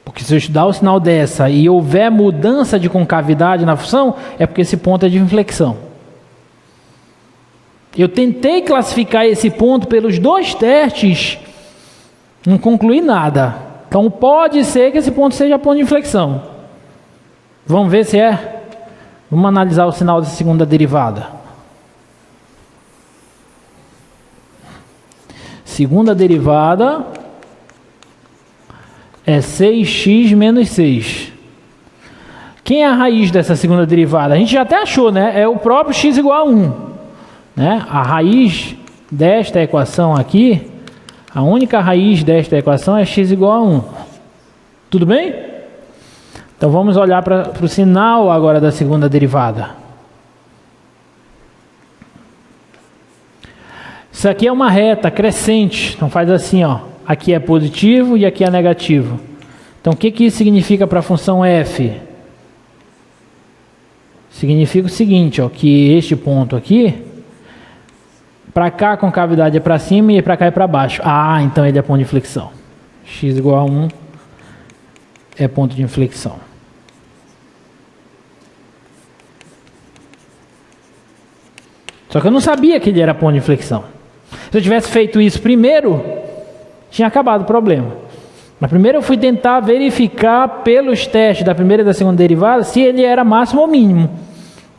Porque se eu estudar o sinal dessa e houver mudança de concavidade na função, é porque esse ponto é de inflexão. Eu tentei classificar esse ponto pelos dois testes, não concluí nada. Então pode ser que esse ponto seja ponto de inflexão. Vamos ver se é. Vamos analisar o sinal da segunda derivada. Segunda derivada é 6x menos 6. Quem é a raiz dessa segunda derivada? A gente já até achou, né? É o próprio x igual a 1. Né? A raiz desta equação aqui, a única raiz desta equação é x igual a 1. Tudo bem? Então vamos olhar para o sinal agora da segunda derivada. Isso aqui é uma reta crescente. Então faz assim, ó. Aqui é positivo e aqui é negativo. Então o que isso significa para a função f? Significa o seguinte, ó, que este ponto aqui, Para cá a concavidade é para cima e para cá é para baixo. Ah, então ele é ponto de inflexão. X igual a 1 é ponto de inflexão. Só que eu não sabia que ele era ponto de inflexão. Se eu tivesse feito isso primeiro, tinha acabado o problema. Mas primeiro eu fui tentar verificar pelos testes da primeira e da segunda derivada se ele era máximo ou mínimo.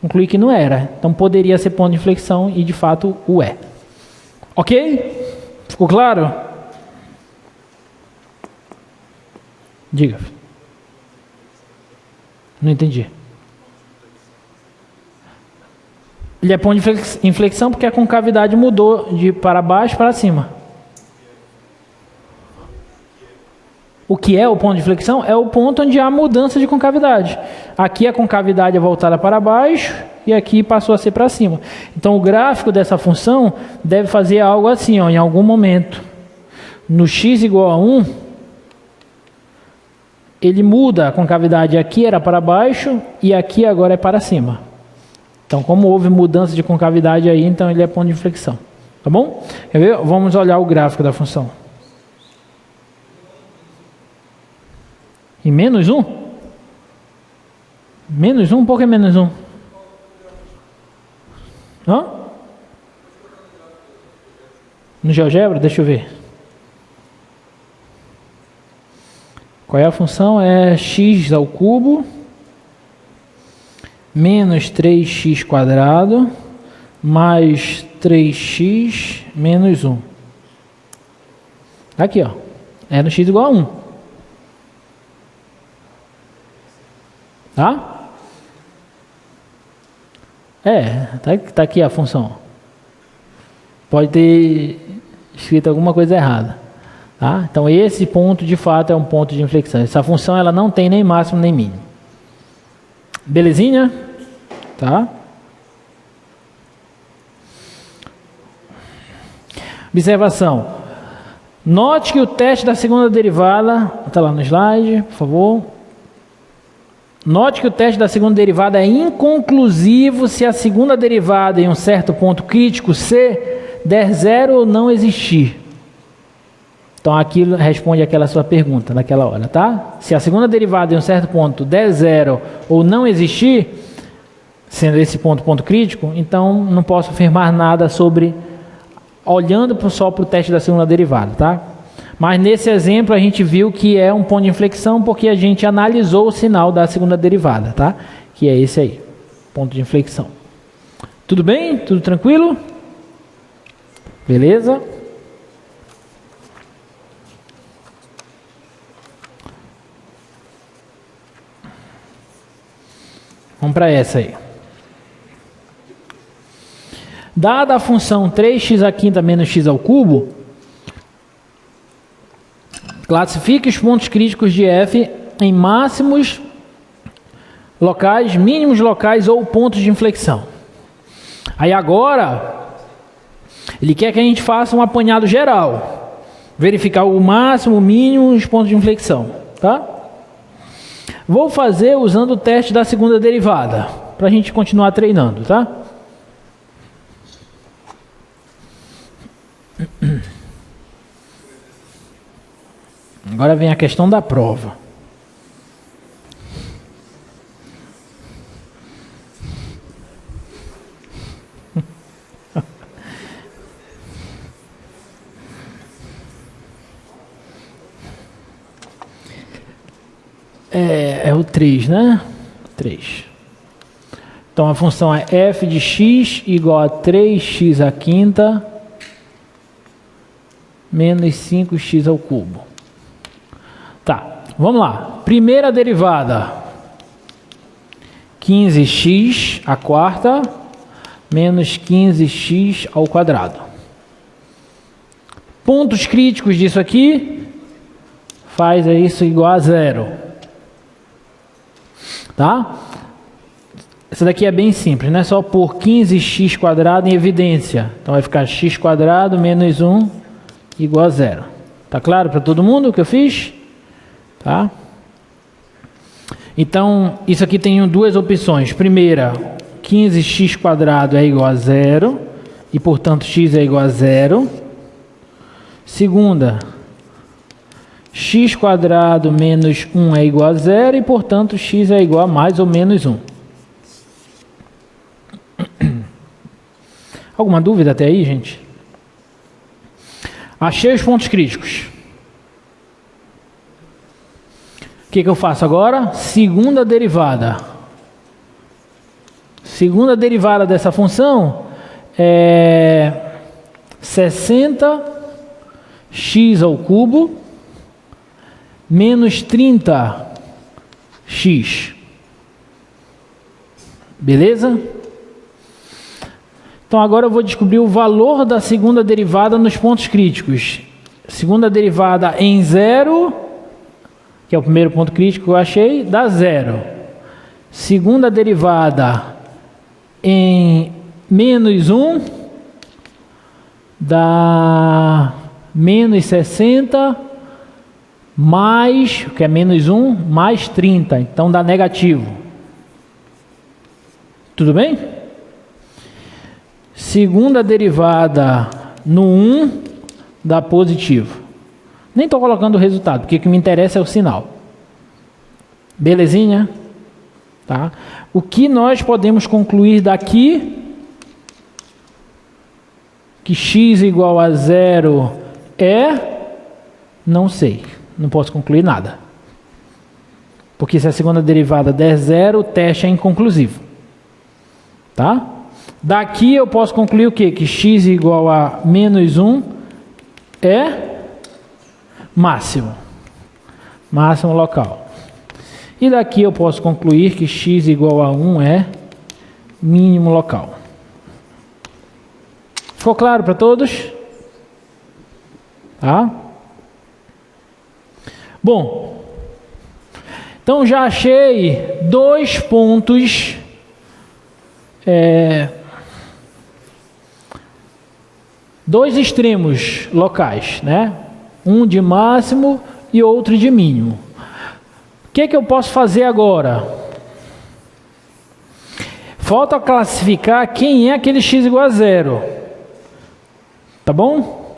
Concluí que não era. Então poderia ser ponto de inflexão e de fato o é. Ok? Ficou claro? Diga. Não entendi. Ele é ponto de inflexão porque a concavidade mudou de para baixo para cima. O que é o ponto de inflexão? É o ponto onde há mudança de concavidade. Aqui a concavidade é voltada para baixo e aqui passou a ser para cima. Então o gráfico dessa função deve fazer algo assim, ó, em algum momento. No x igual a 1, ele muda a concavidade, aqui era para baixo e aqui agora é para cima. Então como houve mudança de concavidade aí, então ele é ponto de inflexão. Tá bom? Quer ver? Vamos olhar o gráfico da função. E menos 1? Menos 1? Por que menos 1? Hã? No GeoGebra? Deixa eu ver. Qual é a função? É x ao cubo menos 3x quadrado mais 3x menos 1. Aqui, ó. É no x igual a 1. Tá? Tá aqui a função. Pode ter escrito alguma coisa errada. Tá? Então esse ponto de fato é um ponto de inflexão. Essa função ela não tem nem máximo nem mínimo. Belezinha? Tá? Observação. Note que o teste da segunda derivada, está lá no slide, por favor. Note que o teste da segunda derivada é inconclusivo se a segunda derivada em um certo ponto crítico C der zero ou não existir. Então aqui responde aquela sua pergunta naquela hora, tá? Se a segunda derivada em um certo ponto der zero ou não existir, sendo esse ponto crítico, então não posso afirmar nada sobre olhando só para o teste da segunda derivada, tá? Mas nesse exemplo a gente viu que é um ponto de inflexão porque a gente analisou o sinal da segunda derivada, tá? Que é esse aí, ponto de inflexão. Tudo bem? Tudo tranquilo? Beleza? Vamos para essa aí. Dada a função 3x à quinta menos x ao cubo, classifique os pontos críticos de f em máximos locais, mínimos locais ou pontos de inflexão. Aí agora, ele quer que a gente faça um apanhado geral. Verificar o máximo, o mínimo, os pontos de inflexão. Tá? Vou fazer usando o teste da segunda derivada, para a gente continuar treinando, tá? Agora vem a questão da prova. É o 3, né? 3. Então a função é f de x igual a 3x à quinta menos 5x ao cubo. Tá, vamos lá. Primeira derivada, 15x à quarta menos 15x ao quadrado. Pontos críticos disso aqui, faz isso igual a zero. Tá? Essa daqui é bem simples, não é só pôr 15x quadrado em evidência. Então vai ficar x quadrado menos 1 igual a zero. Tá claro para todo mundo o que eu fiz? Tá? Então, isso aqui tem duas opções. Primeira, 15x quadrado é igual a zero. e, portanto, x é igual a zero. Segunda, x² menos 1 é igual a zero e, portanto, x é igual a mais ou menos 1. Alguma dúvida até aí, gente? Achei os pontos críticos. O que eu faço agora? Segunda derivada. Segunda derivada dessa função é 60x ao cubo menos 30x. Beleza? Então agora eu vou descobrir o valor da segunda derivada nos pontos críticos. Segunda derivada em zero, que é o primeiro ponto crítico que eu achei, dá zero. Segunda derivada em menos 1 dá menos 60 mais, que é menos 1, mais 30. Então dá negativo. Tudo bem? Segunda derivada no 1 dá positivo. Nem estou colocando o resultado, porque o que me interessa é o sinal. Belezinha? Tá? O que nós podemos concluir daqui? Que x igual a zero é? Não sei. Não posso concluir nada. Porque se a segunda derivada der zero, o teste é inconclusivo. Tá? Daqui eu posso concluir o quê? Que x igual a menos 1 é máximo. Máximo local. E daqui eu posso concluir que x igual a 1 é mínimo local. Ficou claro para todos? Tá? Bom, então já achei dois pontos dois extremos locais, né? Um de máximo e outro de mínimo. O que eu posso fazer agora? Falta classificar quem é aquele x igual a zero. Tá bom?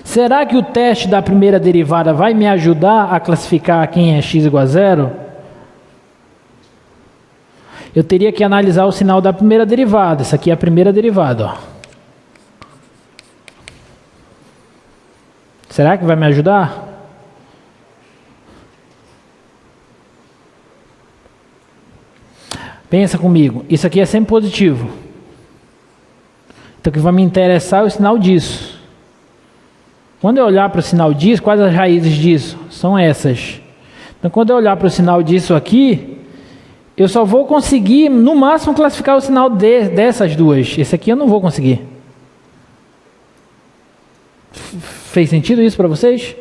Será que o teste da primeira derivada vai me ajudar a classificar quem é x igual a zero? Eu teria que analisar o sinal da primeira derivada. Isso aqui é a primeira derivada, ó. Será que vai me ajudar? Pensa comigo. Isso aqui é sempre positivo. Então o que vai me interessar é o sinal disso. Quando eu olhar para o sinal disso, quais as raízes disso? São essas. Então quando eu olhar para o sinal disso aqui, eu só vou conseguir, no máximo, classificar o sinal dessas duas. Esse aqui eu não vou conseguir. Fez sentido isso para vocês?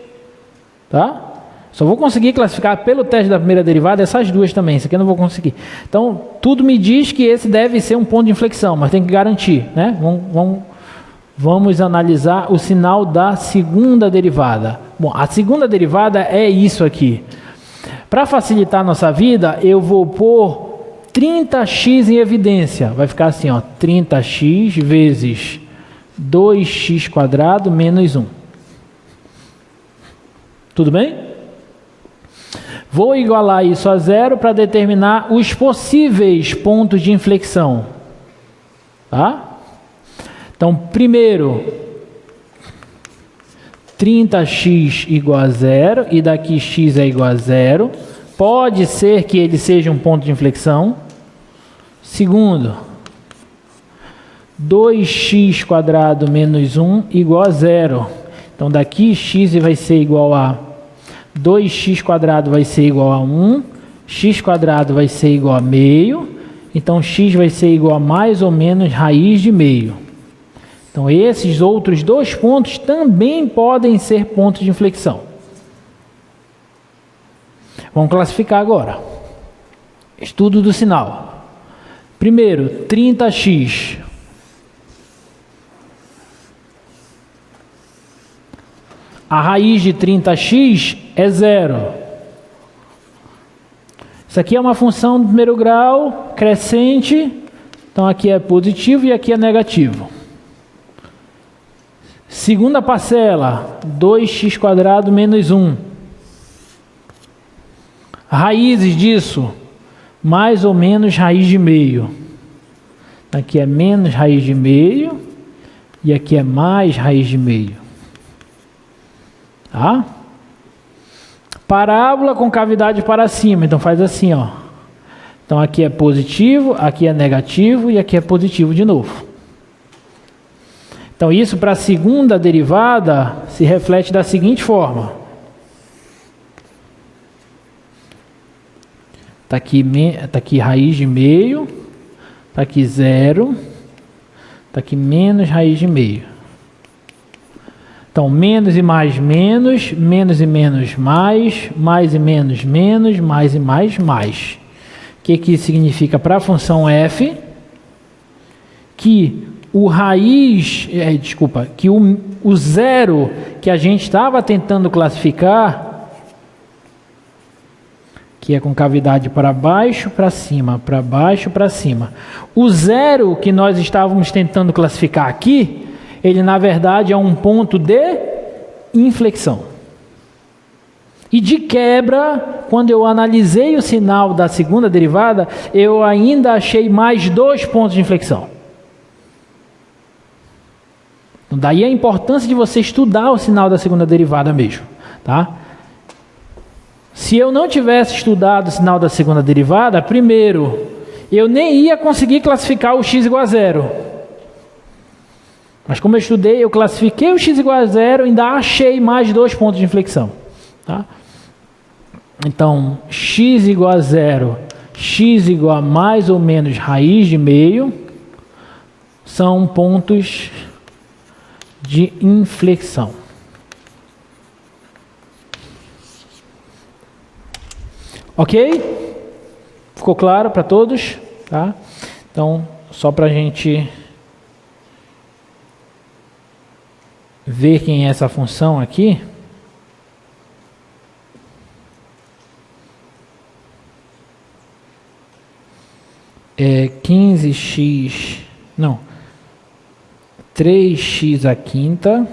Tá? Só vou conseguir classificar pelo teste da primeira derivada essas duas também. Isso aqui eu não vou conseguir. Então, tudo me diz que esse deve ser um ponto de inflexão, mas tem que garantir, né? Vamos analisar o sinal da segunda derivada. Bom, a segunda derivada é isso aqui. Para facilitar a nossa vida, eu vou pôr 30x em evidência. Vai ficar assim, ó, 30x vezes 2x² menos 1. Tudo bem? Vou igualar isso a zero para determinar os possíveis pontos de inflexão. Tá? Então, primeiro, 30x igual a zero, e daqui x é igual a zero. Pode ser que ele seja um ponto de inflexão. Segundo, 2x² menos 1 igual a zero. Então, daqui x vai ser igual a 2x² vai ser igual a 1, x² vai ser igual a meio, então x vai ser igual a mais ou menos raiz de meio. Então esses outros dois pontos também podem ser pontos de inflexão. Vamos classificar agora. Estudo do sinal. Primeiro, 30x. A raiz de 30x é zero. Isso aqui é uma função do primeiro grau, crescente. Então aqui é positivo e aqui é negativo. Segunda parcela, 2x² menos 1. Raízes disso, mais ou menos raiz de meio. Aqui é menos raiz de meio e aqui é mais raiz de meio. Tá? Parábola com cavidade para cima, então faz assim, ó. Então aqui é positivo, aqui é negativo e aqui é positivo de novo. Então isso para a segunda derivada se reflete da seguinte forma. Está aqui raiz de meio, está aqui zero, está aqui menos raiz de meio. Então menos e mais menos, menos e menos mais e menos menos, mais e mais mais. O que significa para a função f? Que o raiz, que o zero que a gente estava tentando classificar, que é com cavidade para baixo, para cima, para baixo, para cima. O zero que nós estávamos tentando classificar aqui, ele na verdade é um ponto de inflexão. E de quebra, quando eu analisei o sinal da segunda derivada, eu ainda achei mais 2 pontos de inflexão. Então, daí a importância de você estudar o sinal da segunda derivada mesmo, tá? Se eu não tivesse estudado o sinal da segunda derivada, primeiro, eu nem ia conseguir classificar o x igual a zero. Mas como eu estudei, eu classifiquei o x igual a zero e ainda achei mais 2 pontos de inflexão, tá? Então, x igual a zero, x igual a mais ou menos raiz de meio, são pontos de inflexão. Ok? Ficou claro para todos? Tá? Então, só para a gente ver quem é essa função aqui. É 15x, não, 3x à quinta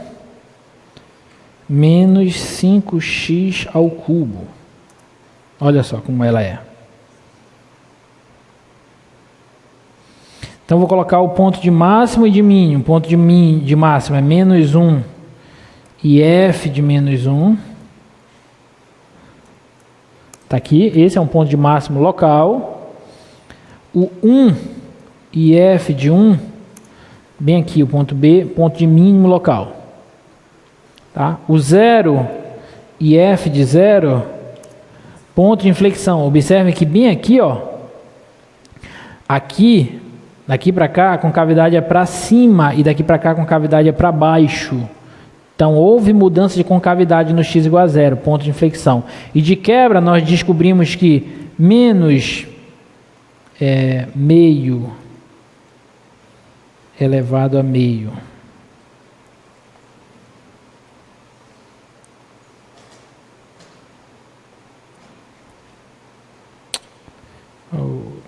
menos 5x ao cubo. Olha só como ela é. Então vou colocar o ponto de máximo e de mínimo. O ponto de máximo é menos 1 e f de menos 1. Está aqui, esse é um ponto de máximo local. O 1 e f de 1, bem aqui o ponto B, ponto de mínimo local. Tá? O 0 e f de 0, ponto de inflexão. Observem que bem aqui, ó, aqui, daqui para cá a concavidade é para cima e daqui para cá a concavidade é para baixo. Então houve mudança de concavidade no x igual a 0, ponto de inflexão. E de quebra nós descobrimos que menos meio elevado a meio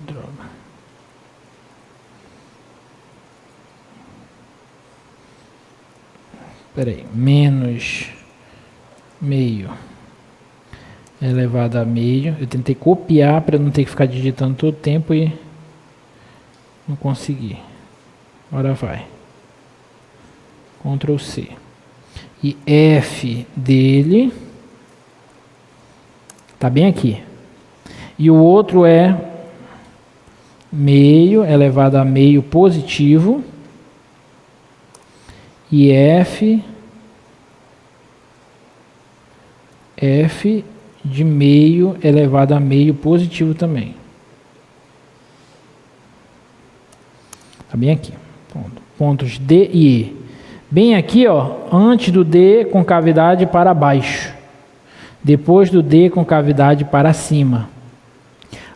droga. Peraí, menos meio elevado a meio. Eu tentei copiar para não ter que ficar digitando todo o tempo e não consegui. Agora vai. Ctrl C. E F dele tá bem aqui. E o outro é meio elevado a meio positivo. E F de meio elevado a meio positivo também. Tá bem aqui. Pontos D e E. Bem aqui, ó, antes do D com cavidade para baixo. Depois do D com cavidade para cima.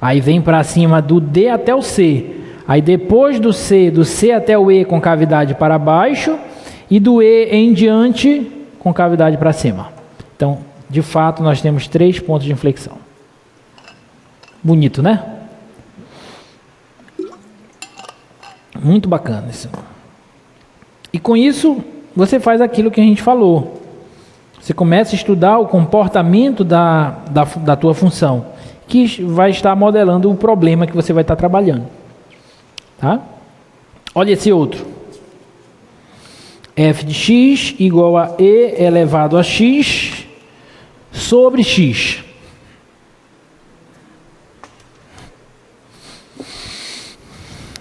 Aí vem para cima do D até o C. Aí depois do C até o E com cavidade para baixo. E do E em diante com cavidade para cima. Então, de fato, nós temos 3 pontos de inflexão. Bonito, né? Muito bacana isso. E com isso, você faz aquilo que a gente falou. Você começa a estudar o comportamento da tua função, que vai estar modelando o problema que você vai estar trabalhando. Tá? Olha esse outro. F de x igual a e elevado a x sobre x.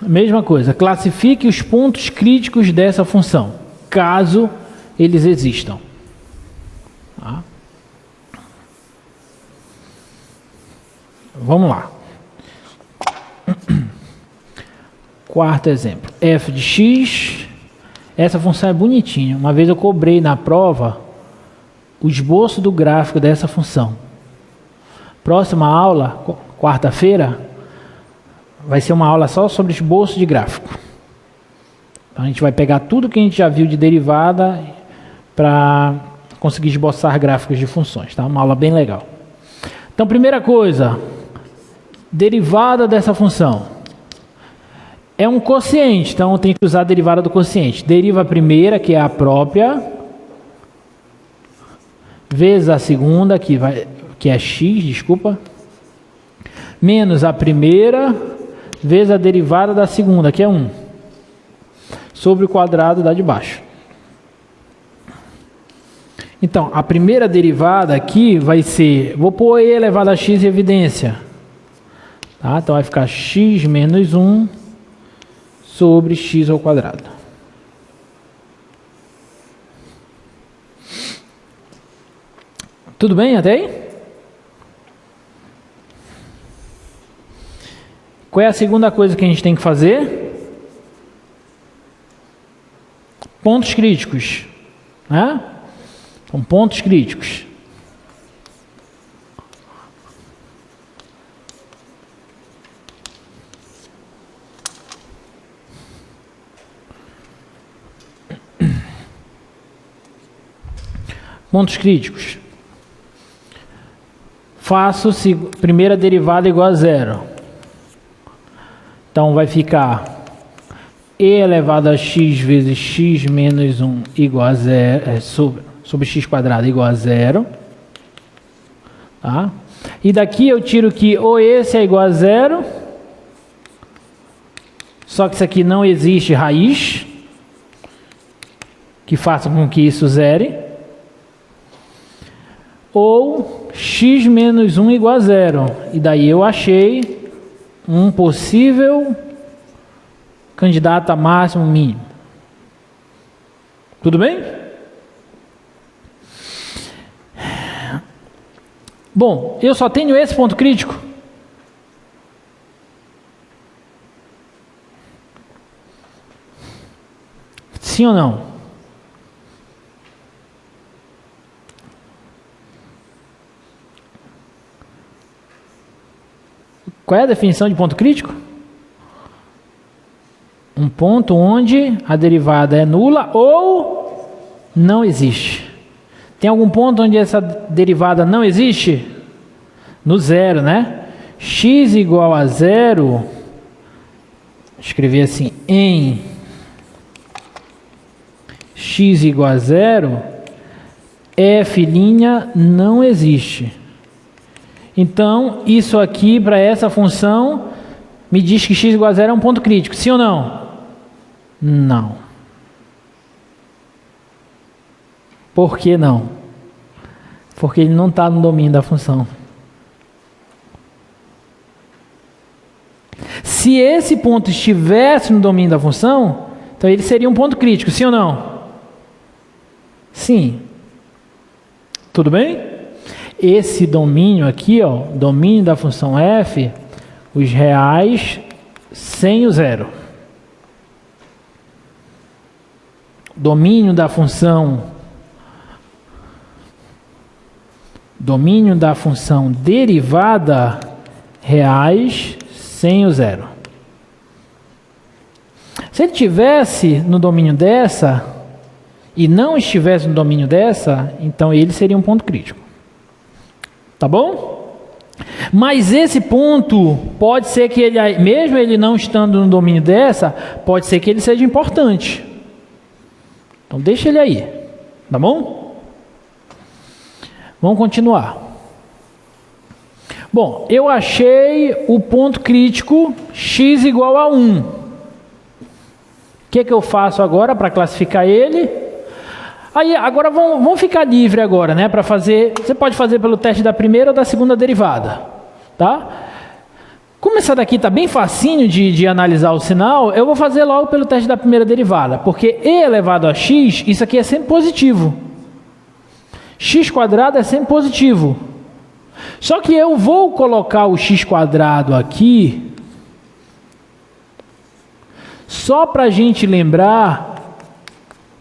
Mesma coisa, classifique os pontos críticos dessa função, caso eles existam. Tá? Vamos lá. Quarto exemplo, f de x. Essa função é bonitinha. Uma vez eu cobrei na prova o esboço do gráfico dessa função. Próxima aula, quarta-feira, vai ser uma aula só sobre esboço de gráfico. Então a gente vai pegar tudo que a gente já viu de derivada para conseguir esboçar gráficos de funções, tá? Uma aula bem legal. Então, primeira coisa, derivada dessa função. É um quociente, então eu tenho que usar a derivada do quociente. Deriva a primeira, que é a própria, vezes a segunda, que é x, desculpa, menos a primeira, vezes a derivada da segunda, que é 1, sobre o quadrado da de baixo. Então, a primeira derivada aqui vai ser, vou pôr e elevado a x em evidência. Tá? Então vai ficar x menos 1 sobre x ao quadrado. Tudo bem até aí? Qual é a segunda coisa que a gente tem que fazer? Pontos críticos. Né? São pontos críticos. Pontos críticos. Faço primeira derivada igual a zero. Então vai ficar e elevado a x vezes x menos 1 igual a zero, sobre x quadrado igual a zero. Tá? E daqui eu tiro que ou esse é igual a zero, só que isso aqui não existe raiz, que faça com que isso zere. Ou x menos 1 igual a zero. E daí eu achei um possível candidato a máximo mínimo. Tudo bem? Bom, eu só tenho esse ponto crítico. Sim ou não? Qual é a definição de ponto crítico? Um ponto onde a derivada é nula ou não existe. Tem algum ponto onde essa derivada não existe? No zero, né? X igual a zero, escrevi assim, em x igual a zero, f' não existe. Então, isso aqui, para essa função, me diz que x igual a zero é um ponto crítico. Sim ou não? Não. Por que não? Porque ele não está no domínio da função. Se esse ponto estivesse no domínio da função, então ele seria um ponto crítico. Sim ou não? Sim. Tudo bem? Esse domínio aqui, ó, domínio da função f, os reais sem o zero. Domínio da função derivada reais sem o zero. Se ele tivesse no domínio dessa e não estivesse no domínio dessa, então ele seria um ponto crítico. Tá bom? Mas esse ponto, pode ser que ele, mesmo ele não estando no domínio dessa, pode ser que ele seja importante. Então deixa ele aí, tá bom? Vamos continuar. Bom, eu achei o ponto crítico x igual a 1. O que eu faço agora para classificar ele? Aí, agora vamos ficar livre agora, né? Para fazer, você pode fazer pelo teste da primeira ou da segunda derivada, tá? Como essa daqui está bem facinho de analisar o sinal, eu vou fazer logo pelo teste da primeira derivada, porque e elevado a x, isso aqui é sempre positivo. X quadrado é sempre positivo. Só que eu vou colocar o x quadrado aqui, só para a gente lembrar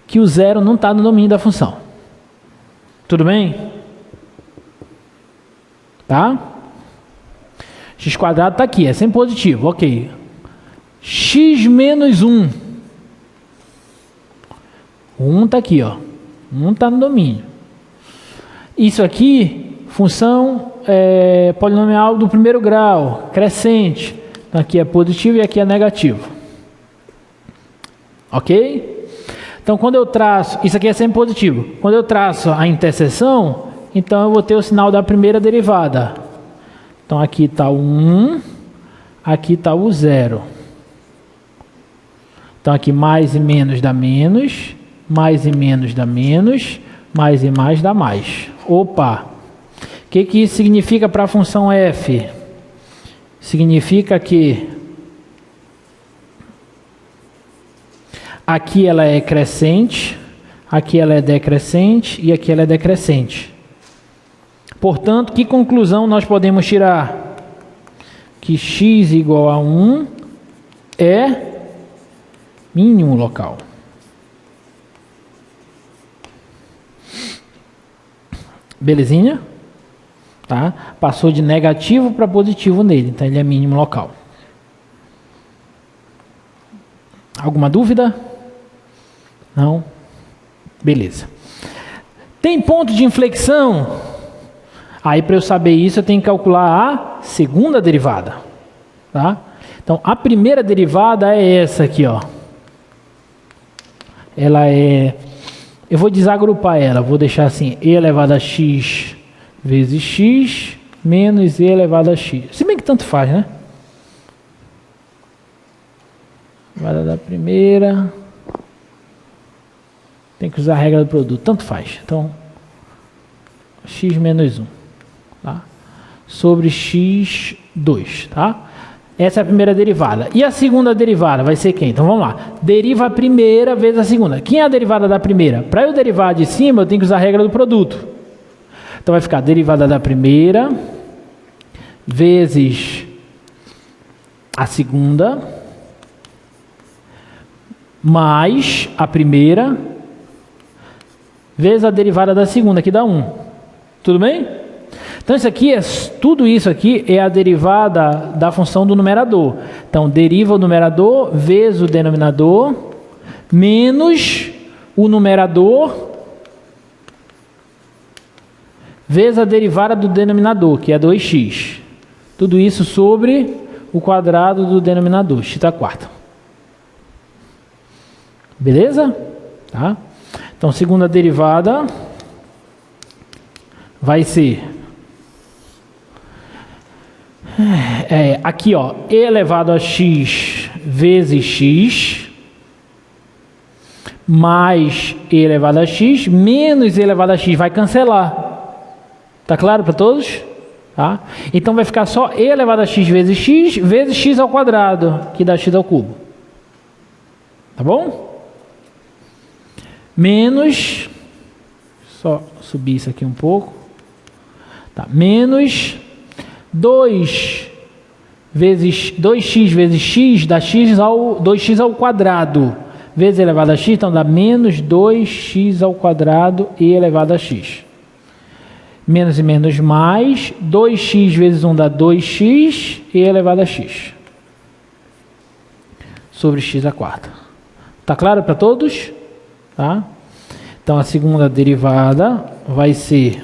que o zero não está no domínio da função. Tudo bem? Tá? X quadrado está aqui, é sempre positivo, ok. X menos 1. O 1 está aqui, ó. 1 está no domínio. Isso aqui, função polinomial do primeiro grau, crescente. Então aqui é positivo e aqui é negativo. Ok? Então, quando eu traço, isso aqui é sempre positivo. Quando eu traço a interseção, então eu vou ter o sinal da primeira derivada. Então, aqui está o 1, aqui está o 0. Então, aqui mais e menos dá menos, mais e menos dá menos, mais e mais dá mais. Opa! O que isso significa para a função f? Significa que aqui ela é crescente, aqui ela é decrescente e aqui ela é decrescente. Portanto, que conclusão nós podemos tirar? Que x igual a 1 é mínimo local. Belezinha? Tá? Passou de negativo para positivo nele, então ele é mínimo local. Alguma dúvida? Não? Beleza. Tem ponto de inflexão? Aí, para eu saber isso, eu tenho que calcular a segunda derivada. Tá? Então, a primeira derivada é essa aqui, ó. Ela é... Eu vou desagrupar ela. Vou deixar assim, e elevado a x vezes x menos e elevado a x. Se bem que tanto faz, né? Derivada da primeira... Tem que usar a regra do produto, tanto faz. Então, x menos 1, tá? Sobre x2, tá? Essa é a primeira derivada. E a segunda derivada vai ser quem? Então, vamos lá. Deriva a primeira vezes a segunda. Quem é a derivada da primeira? Para eu derivar de cima, eu tenho que usar a regra do produto. Então, vai ficar derivada da primeira vezes a segunda mais a primeira vezes a derivada da segunda, que dá 1. Tudo bem? Então, tudo isso aqui é a derivada da função do numerador. Então, deriva o numerador vezes o denominador menos o numerador vezes a derivada do denominador, que é 2x. Tudo isso sobre o quadrado do denominador, x à quarta. Beleza? Tá? Então, segunda derivada vai ser aqui, ó, e elevado a x vezes x mais e elevado a x menos e elevado a x, vai cancelar. Tá claro para todos? Tá? Então vai ficar só e elevado a x vezes x ao quadrado, que dá x ao cubo. Tá bom? Menos, só subir isso aqui um pouco, tá, menos 2x vezes x dá 2x ao quadrado, vezes elevado a x, então dá menos 2x ao quadrado e elevado a x. Menos e menos mais, 2x vezes 1 dá 2x e elevado a x. Sobre x à quarta. Tá claro para todos? Tá? Então, a segunda derivada vai ser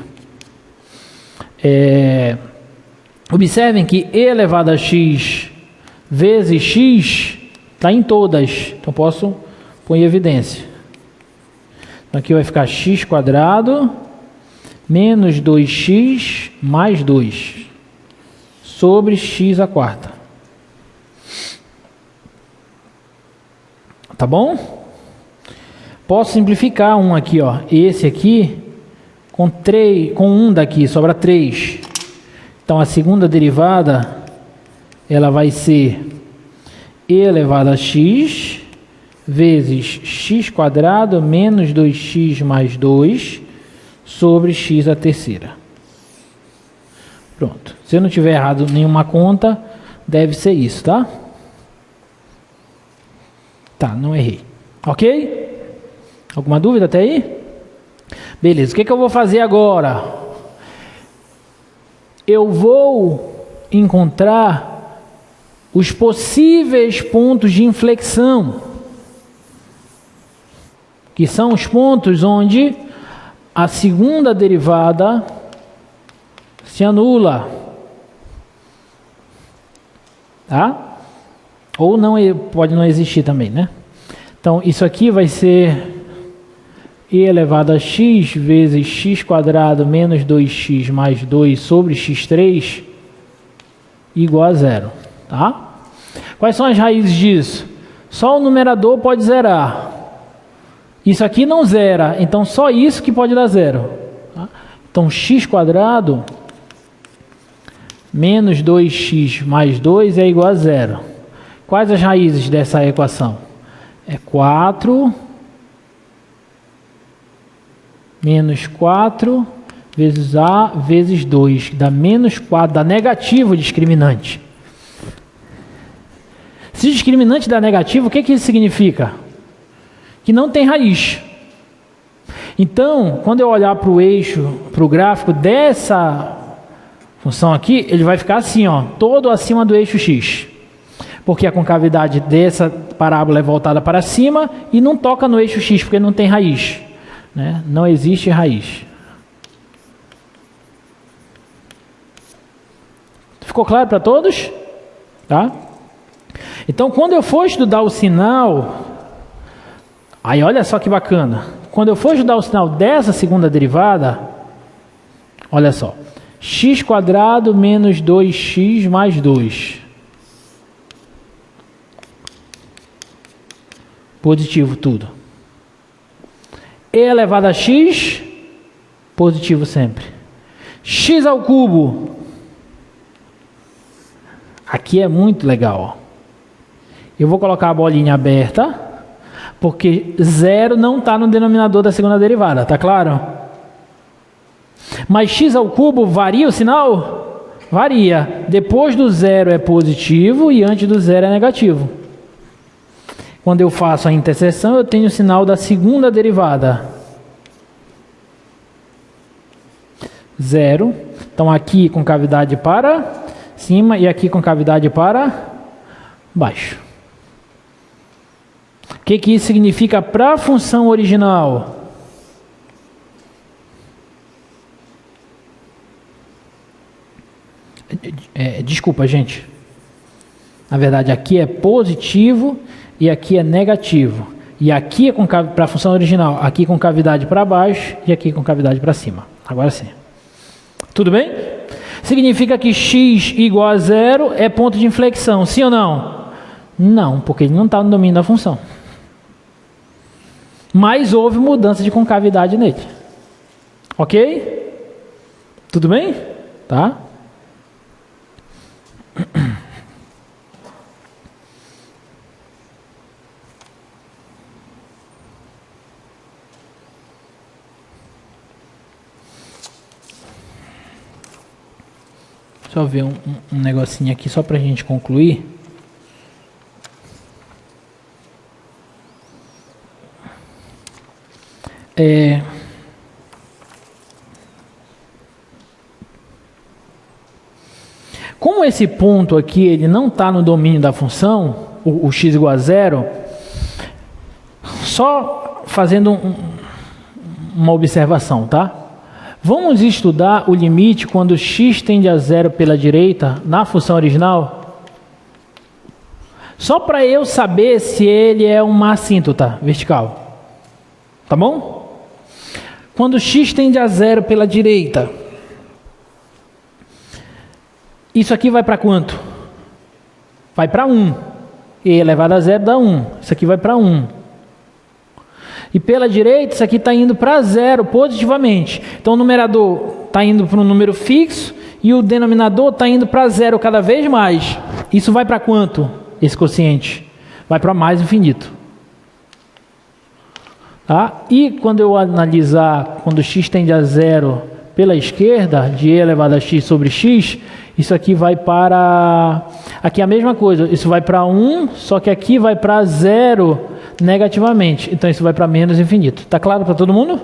Observem que e elevado a x vezes x está em todas. Então posso pôr em evidência. Então aqui vai ficar x quadrado menos 2x mais 2 sobre x à quarta. Tá bom? Posso simplificar um aqui, ó. Esse aqui com 1 daqui sobra 3. Então a segunda derivada ela vai ser e elevado a x vezes x quadrado menos 2x mais 2 sobre x à terceira. Pronto. Se eu não tiver errado nenhuma conta, deve ser isso, tá? Tá, não errei. Ok? Alguma dúvida até aí? Beleza, o que eu vou fazer agora? Eu vou encontrar os possíveis pontos de inflexão, que são os pontos onde a segunda derivada se anula, tá? Ou não, pode não existir também, né? Então isso aqui vai ser e elevado a x vezes x quadrado menos 2x mais 2 sobre x3 igual a zero, tá? Quais são as raízes disso? Só o numerador pode zerar. Isso aqui não zera, então só isso que pode dar zero, tá? Então x quadrado menos 2x mais 2 é igual a zero. Quais as raízes dessa equação? É 4 menos 4 vezes a vezes 2, que dá menos 4, dá negativo o discriminante. Se o discriminante dá negativo, o que isso significa? Que não tem raiz. Então, quando eu olhar para o eixo, para o gráfico dessa função aqui, ele vai ficar assim, ó, todo acima do eixo x. Porque a concavidade dessa parábola é voltada para cima e não toca no eixo x, porque não tem raiz, né? Não existe raiz. Ficou claro para todos? Tá? Então, quando eu for estudar o sinal, aí olha só que bacana. Quando eu for estudar o sinal dessa segunda derivada, olha só. X quadrado menos 2x mais 2. Positivo tudo. E elevado a x, positivo sempre. X ao cubo. Aqui é muito legal, ó. Eu vou colocar a bolinha aberta, porque zero não está no denominador da segunda derivada, tá claro? Mas x ao cubo varia o sinal? Varia. Depois do zero é positivo e antes do zero é negativo. Quando eu faço a interseção, eu tenho o sinal da segunda derivada. Zero. Então aqui concavidade para cima e aqui concavidade para baixo. O que isso significa para a função original? Desculpa, gente. Na verdade, aqui é positivo e aqui é negativo. E aqui é para a função original, aqui com cavidade para baixo e aqui com cavidade para cima. Agora sim. Tudo bem? Significa que x igual a zero é ponto de inflexão, sim ou não? Não, porque ele não está no domínio da função. Mas houve mudança de concavidade nele. Ok? Tudo bem? Tá? Deixa eu ver um negocinho aqui só para a gente concluir. Como esse ponto aqui ele não está no domínio da função, o x igual a zero, só fazendo uma observação, tá? Vamos estudar o limite quando x tende a zero pela direita na função original? Só para eu saber se ele é uma assíntota vertical. Tá bom? Quando x tende a zero pela direita, isso aqui vai para quanto? Vai para 1. E elevado a zero dá 1. Isso aqui vai para 1. E pela direita, isso aqui está indo para zero positivamente. Então o numerador está indo para um número fixo e o denominador está indo para zero cada vez mais. Isso vai para quanto? Esse quociente vai para mais infinito. Tá? E quando eu analisar, quando x tende a zero pela esquerda, de e elevado a x sobre x, isso aqui vai para... Aqui é a mesma coisa, isso vai para 1, só que aqui vai para zero negativamente. Então isso vai para menos infinito. Está claro para todo mundo?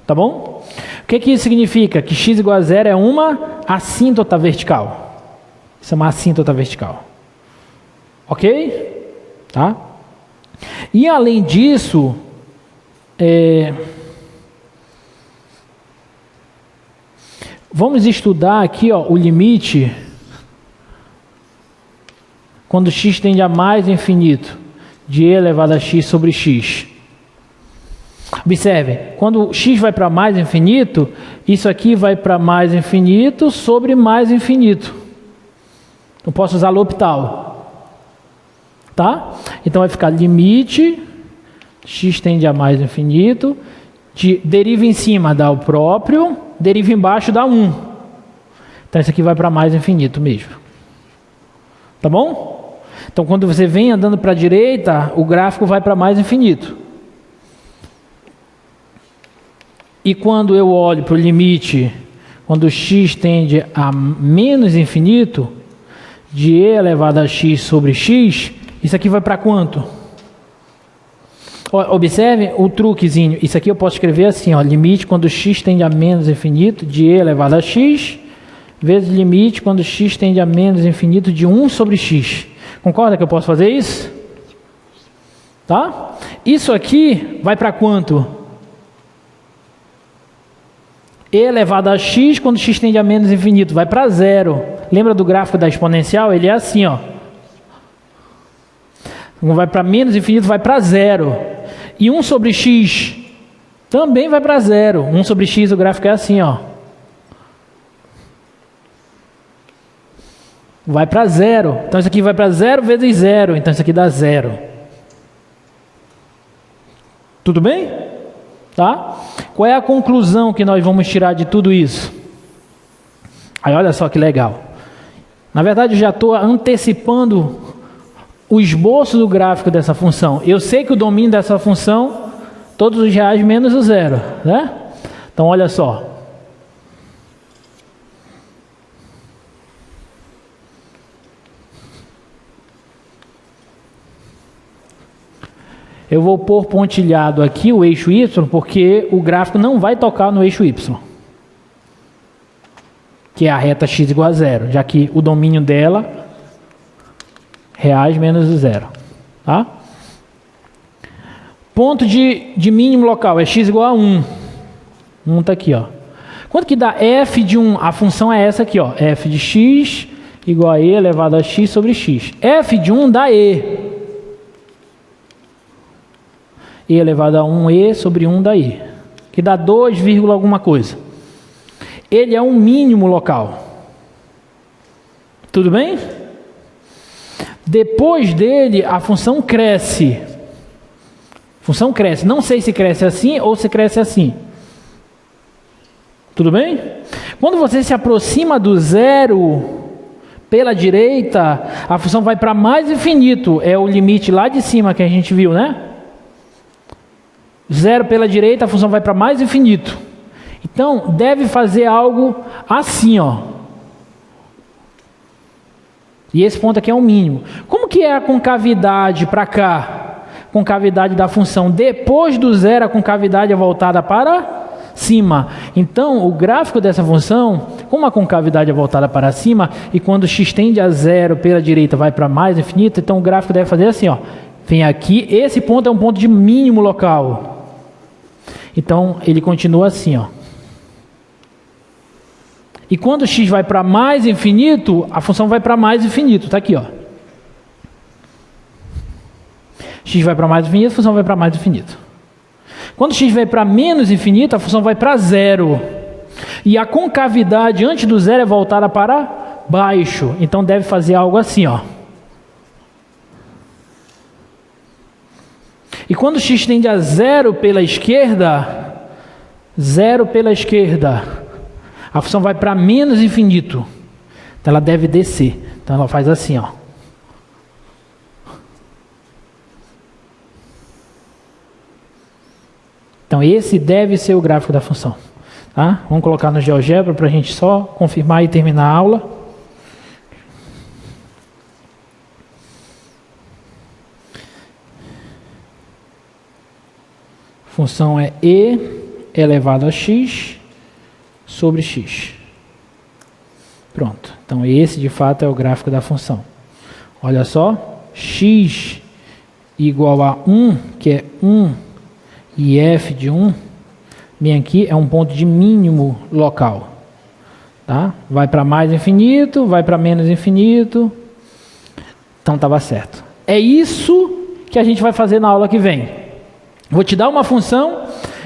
Tá bom? O que isso significa? Que x igual a zero é uma assíntota vertical. Isso é uma assíntota vertical. Ok? Tá? E além disso, vamos estudar aqui, ó, o limite quando x tende a mais infinito de e elevado a x sobre x. Observe, quando x vai para mais infinito, isso aqui vai para mais infinito sobre mais infinito. Eu posso usar L'Hopital. Tá? Então vai ficar limite, x tende a mais infinito, deriva em cima dá o próprio, deriva embaixo dá 1. Então isso aqui vai para mais infinito mesmo. Tá bom? Então quando você vem andando para a direita, o gráfico vai para mais infinito. E quando eu olho para o limite, quando x tende a menos infinito, de e elevado a x sobre x, isso aqui vai para quanto? Observe o truquezinho. Isso aqui eu posso escrever assim, ó, limite quando x tende a menos infinito de e elevado a x, vezes limite quando x tende a menos infinito de 1 sobre x. Concorda que eu posso fazer isso? Tá? Isso aqui vai para quanto? E elevado a x quando x tende a menos infinito. Vai para zero. Lembra do gráfico da exponencial? Ele é assim, ó. Quando vai para menos infinito, vai para zero. E 1 sobre x também vai para zero. 1 sobre x, o gráfico é assim, ó. Vai para zero. Então isso aqui vai para zero vezes zero. Então isso aqui dá zero. Tudo bem? Tá? Qual é a conclusão que nós vamos tirar de tudo isso? Aí olha só que legal. Na verdade eu já estou antecipando o esboço do gráfico dessa função. Eu sei que o domínio dessa função, todos os reais menos o zero, né? Então olha só. Eu vou pôr pontilhado aqui o eixo y, porque o gráfico não vai tocar no eixo y, que é a reta x igual a zero, já que o domínio dela, reais menos o zero. Tá? Ponto de mínimo local é x igual a 1. 1 está aqui. Ó. Quanto que dá f de 1? A função é essa aqui. Ó, f de x igual a e elevado a x sobre x. F de 1 dá e. E elevado a 1e sobre 1 dá e. Que dá 2, alguma coisa. Ele é um mínimo local. Tudo bem? Depois dele, a função cresce. Função cresce. Não sei se cresce assim ou se cresce assim. Tudo bem? Quando você se aproxima do zero pela direita, a função vai para mais infinito. É o limite lá de cima que a gente viu, né? Zero pela direita, a função vai para mais infinito. Então, deve fazer algo assim, ó. E esse ponto aqui é o mínimo. Como que é a concavidade para cá? Concavidade da função. Depois do zero, a concavidade é voltada para cima. Então, o gráfico dessa função, como a concavidade é voltada para cima, e quando x tende a zero pela direita vai para mais infinito, então o gráfico deve fazer assim, ó. Vem aqui, esse ponto é um ponto de mínimo local. Então, ele continua assim, ó. E quando x vai para mais infinito, a função vai para mais infinito. Está aqui, ó. X vai para mais infinito, a função vai para mais infinito. Quando x vai para menos infinito, a função vai para zero. E a concavidade antes do zero é voltada para baixo. Então deve fazer algo assim, ó. E quando x tende a zero pela esquerda, a função vai para menos infinito. Então ela deve descer. Então ela faz assim, ó. Então esse deve ser o gráfico da função. Tá? Vamos colocar no GeoGebra para a gente só confirmar e terminar a aula. Função é e elevado a x sobre x. Pronto. Então esse de fato é o gráfico da função. Olha só. X igual a 1, que é 1, e f de 1, bem aqui é um ponto de mínimo local. Tá? Vai para mais infinito, vai para menos infinito. Então estava certo. É isso que a gente vai fazer na aula que vem. Vou te dar uma função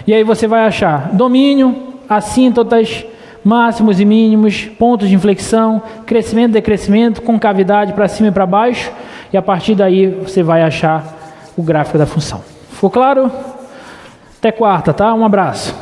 e aí você vai achar domínio, assíntotas, máximos e mínimos, pontos de inflexão, crescimento, decrescimento, concavidade para cima e para baixo, e a partir daí você vai achar o gráfico da função. Ficou claro? Até quarta, tá? Um abraço.